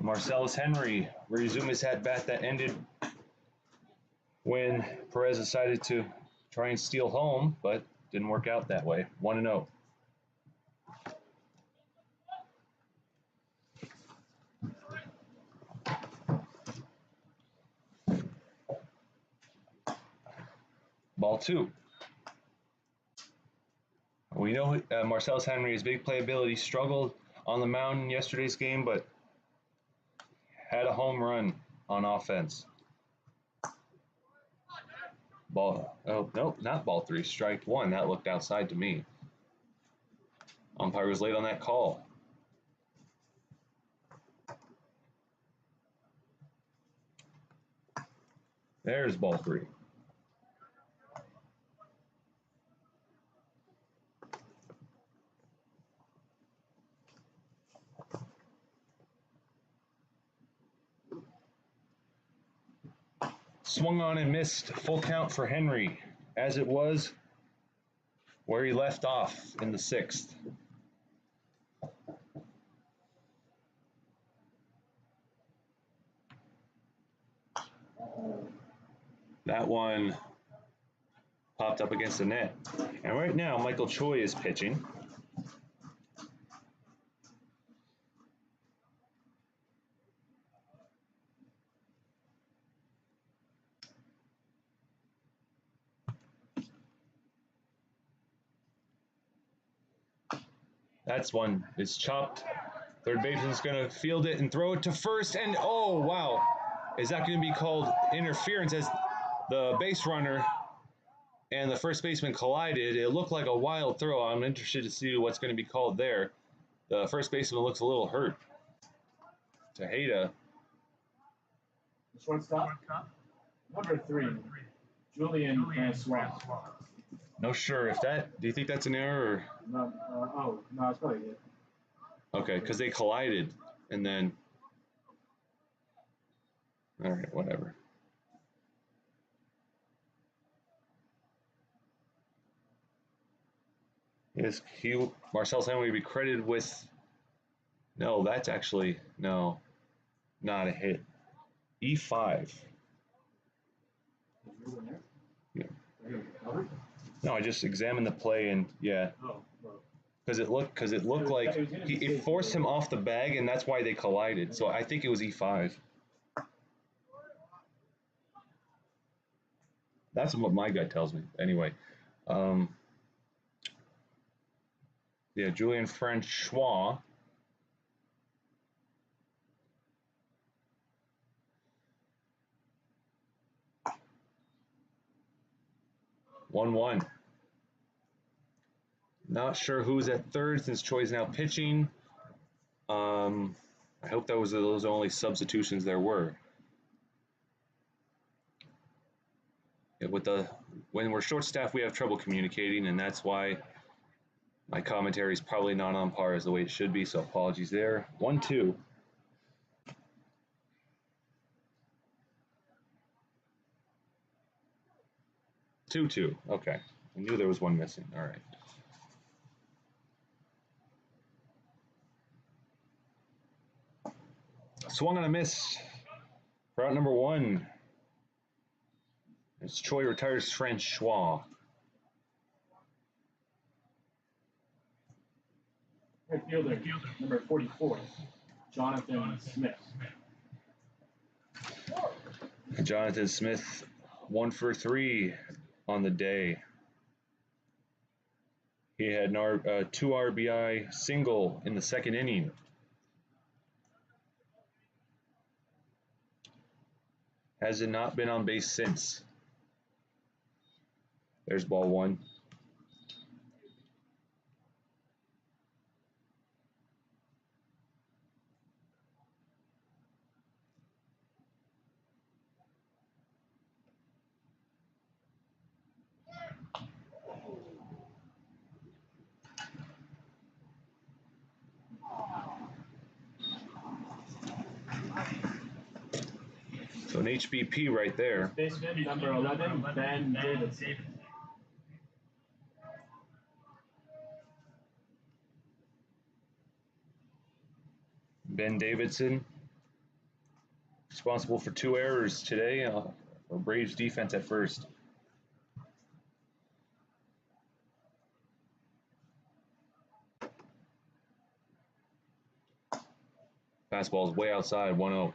[SPEAKER 1] Marcellus Henry resume his at-bat that ended when Perez decided to try and steal home, but didn't work out that way. 1-0. Ball 2. We know Marcellus Henry's big playability struggled on the mound in yesterday's game, but had a home run on offense. Ball, oh, no, not ball 3, strike 1. That looked outside to me. Umpire was late on that call. There's ball 3. Swung on and missed. Full count for Henry, as it was where he left off in the 6th. That one popped up against the net. And right now, Michael Choi is pitching. That's one. It's chopped. Third baseman's going to field it and throw it to first. And oh, wow. Is that going to be called interference as the base runner and the first baseman collided? It looked like a wild throw. I'm interested to see what's going to be called there. The first baseman looks a little hurt. Tejeda.
[SPEAKER 2] Shortstop. Number 3, Julian Francois.
[SPEAKER 1] No sure if that. Do you think that's an error?
[SPEAKER 2] No, no, it's probably it.
[SPEAKER 1] Okay, because they collided and then. All right, whatever. Marcel Samuel would be credited with. No, that's actually no, not a hit. E5. Yeah. No, I just examined the play and yeah. Because it looked like it forced him off the bag and that's why they collided. So I think it was E5. That's what my gut tells me. Anyway, yeah, Julian Francois. One. Not sure who's at third since Choi's now pitching. I hope that was those only substitutions there were. Yeah, when we're short staffed, we have trouble communicating, and that's why my commentary is probably not on par as the way it should be. So apologies there. 1-2. Two. Okay, I knew there was one missing. All right. Swung on a miss for out number 1. As Choi retires Francois.
[SPEAKER 2] Right fielder, number 44, Jonathan Smith.
[SPEAKER 1] Jonathan Smith, 1 for 3 on the day. He had a 2 RBI single in the second inning. Has it not been on base since? There's ball 1. So an HBP right there.
[SPEAKER 2] Baseman number 11, Ben Davidson.
[SPEAKER 1] Ben Davidson, responsible for 2 errors today for Braves defense at first. Fastball is way outside, 1-0.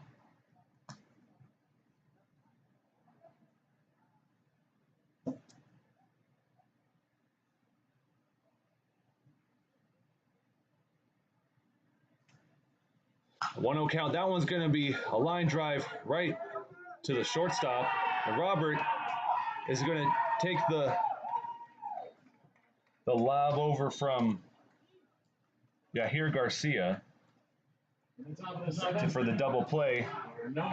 [SPEAKER 1] A 1-0 count. That one's going to be a line drive right to the shortstop. And Robert is going to take the lob over from Yahir Garcia for the double play.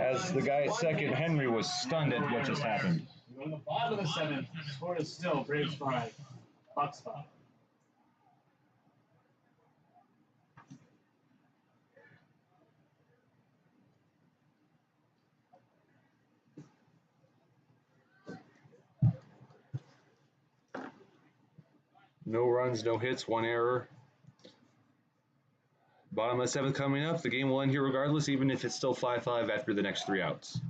[SPEAKER 1] As the guy at second, Henry, was stunned at what just happened.
[SPEAKER 2] On the bottom of the 7th, score is still Braves 5, Bucs 5.
[SPEAKER 1] No runs, no hits, 1 error. Bottom of the 7th coming up. The game will end here regardless, even if it's still 5-5 after the next 3 outs.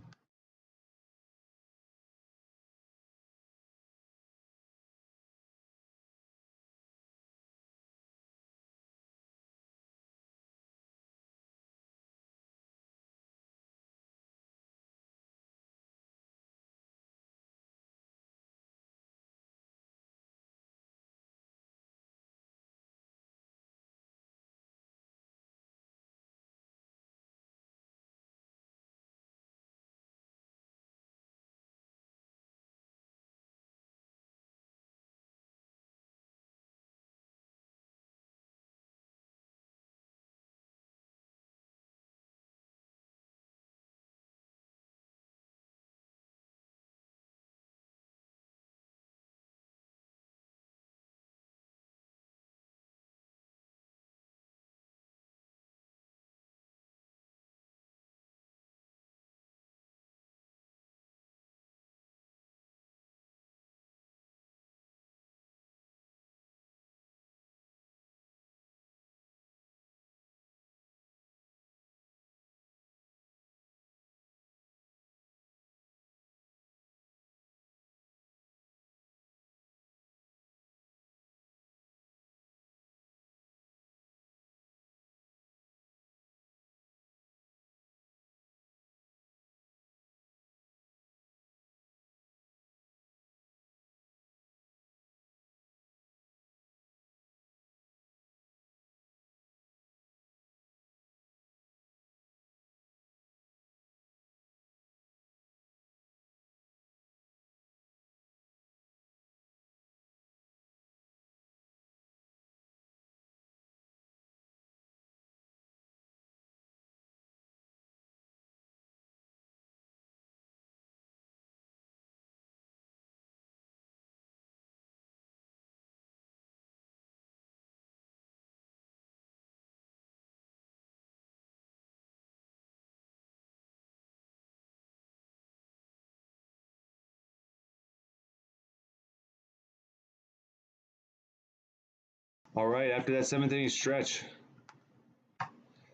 [SPEAKER 1] All right, after that 7th inning stretch,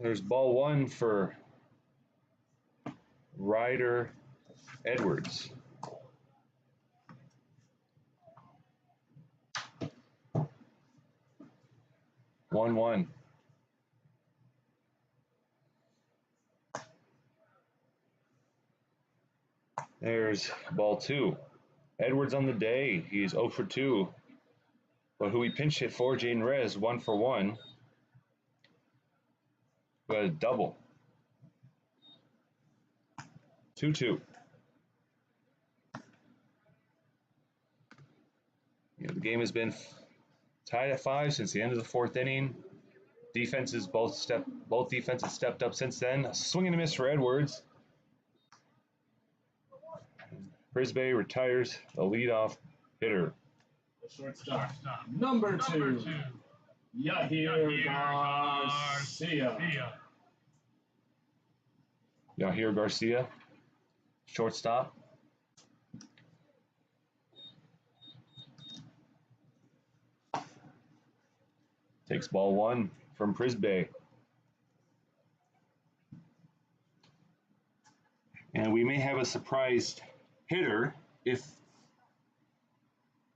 [SPEAKER 1] there's ball 1 for Ryder Edwards. One. There's ball 2. Edwards on the day. He's 0 for 2. But who he pinch hit for, Jaden Rez, 1 for 1. Got a double. 2-2. The game has been tied at 5 since the end of the 4th inning. Both defenses stepped up since then. A swing and a miss for Edwards. Brisbane retires the leadoff hitter.
[SPEAKER 2] The shortstop, number 2, Yahir Garcia.
[SPEAKER 1] Yahir Garcia, shortstop. Takes ball 1 from Brisbane. And we may have a surprised hitter if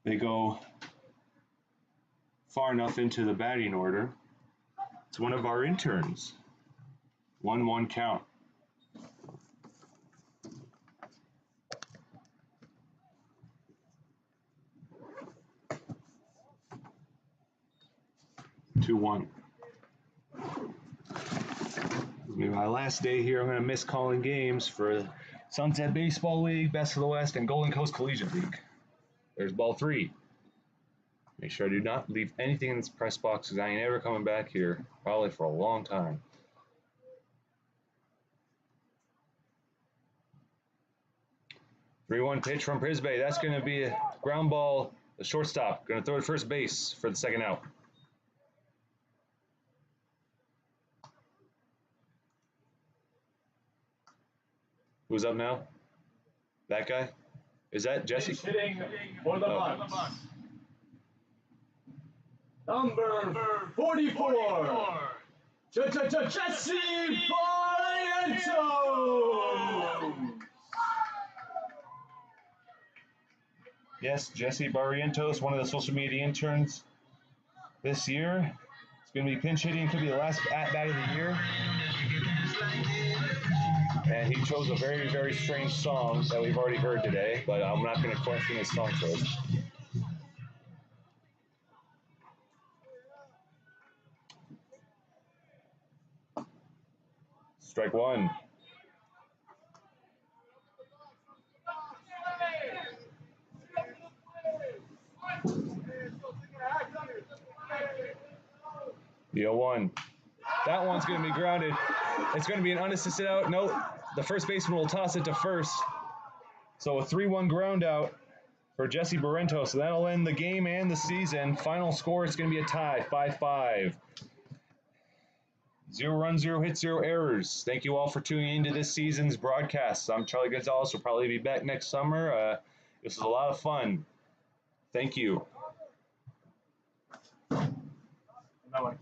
[SPEAKER 1] they go far enough into the batting order. It's one of our interns. 1-1 count. Two-one. This will be my last day here. I'm going to miss calling games for Sunset Baseball League, Best of the West, and Golden Coast Collegiate League. There's ball 3. Make sure I do not leave anything in this press box because I ain't ever coming back here, probably for a long time. Three-one pitch from Brisbane. That's going to be a ground ball. The shortstop going to throw it first base for the second out. Who's up now? That guy? Is that Jesse?
[SPEAKER 2] Hitting for the Bucs. Number 44, Jesse Barrientos.
[SPEAKER 1] Yes, Jesse Barrientos, one of the social media interns this year. It's going to be pinch hitting. Could be the last at-bat of the year. And he chose a very, very strange song that we've already heard today, but I'm not going to question his song choice. Strike 1. The 0-1. That one's going to be grounded. It's going to be an unassisted out. Nope. The first baseman will toss it to first. So a 3-1 ground out for Jesse Barrientos. So that'll end the game and the season. Final score is going to be a tie, 5-5. 0 runs, 0 hits, 0 errors. Thank you all for tuning into this season's broadcast. I'm Charlie Gonzalez. We'll probably be back next summer. This was a lot of fun. Thank you.
[SPEAKER 2] No one.